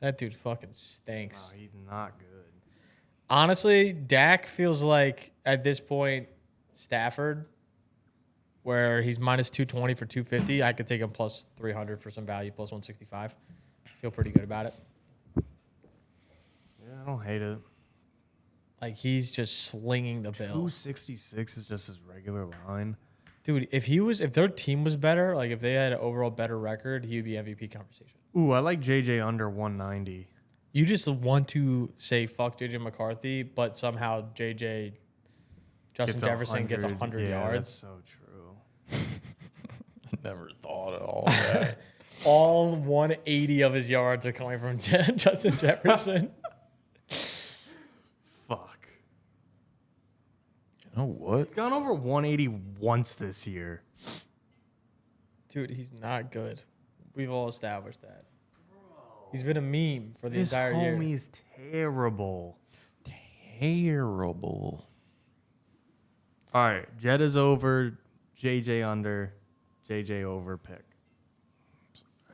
That dude fucking stinks.
No, he's not good.
Honestly, Dak feels like at this point Stafford, where he's minus 220 for 250. I could take him plus 300 for some value, plus 165. Feel pretty good about it.
Yeah, I don't hate it.
Like he's just slinging the bill,
266 is just his regular line.
dude. If their team was better, like if they had an overall better record, he would be MVP conversation.
Ooh, I like JJ under 190.
You just want to say fuck JJ McCarthy, but somehow Justin Jefferson gets 100
yeah,
yards.
That's so true.
Never thought at all of that.
All 180 of his yards are coming from Justin Jefferson.
Fuck.
You know what?
He's gone over 180 once this year.
Dude, he's not good. We've all established that. He's been a meme for the
This
entire year.
homie is terrible.
Terrible.
All right, Jet is over, JJ under, JJ over pick.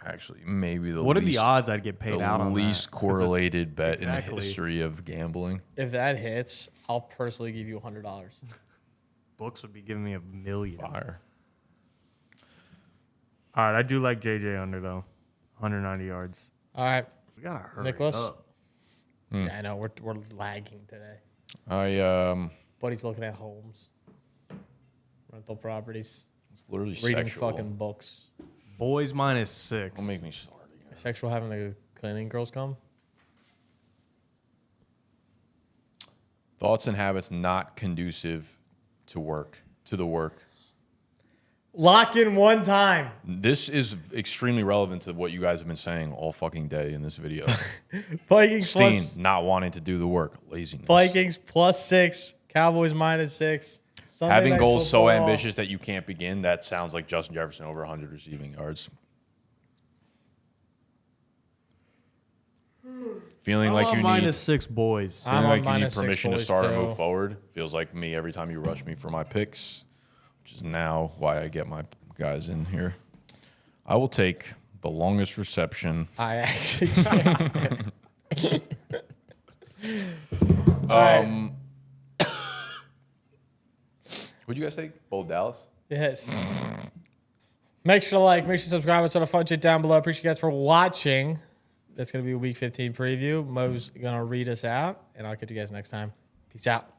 Actually, maybe the
What are
least,
the odds I'd get paid out on
least
that?
correlated bet in
Exactly.
the history of gambling.
If that hits, I'll personally give you $100.
Books would be giving me $1 million.
Fire.
All right, I do like JJ under though, 190 yards.
All right.
We gotta hurry
Nicholas?
up.
Yeah, I know. We're lagging today.
It's
Buddy's looking at homes, rental properties,
literally
reading
sexual.
fucking books.
Boys -6.
Don't make me start again.
Sexual having the cleaning girls come.
Thoughts and habits not conducive to the work.
Lock in one time.
This is extremely relevant to what you guys have been saying all fucking day in this video.
Vikings
Steen,
plus
not wanting to do the work. Laziness.
Vikings +6. Cowboys -6. Sunday
Having
Night
goals so
Football.
ambitious that you can't begin, that sounds like Justin Jefferson over 100 receiving yards. Feeling like you need
-6 boys.
I'm
feeling
on
like you need
-6
permission to
boys,
start and
too.
move forward. Feels like me every time you rush me for my picks, which is now why I get my guys in here. I will take the longest reception.
I actually can't.
What'd you guys say? Bold Dallas?
Yes. Make sure to like, make sure to subscribe. It's on a fun shit down below. Appreciate you guys for watching. That's going to be a Week 15 preview. Mo's going to read us out, and I'll catch you guys next time. Peace out.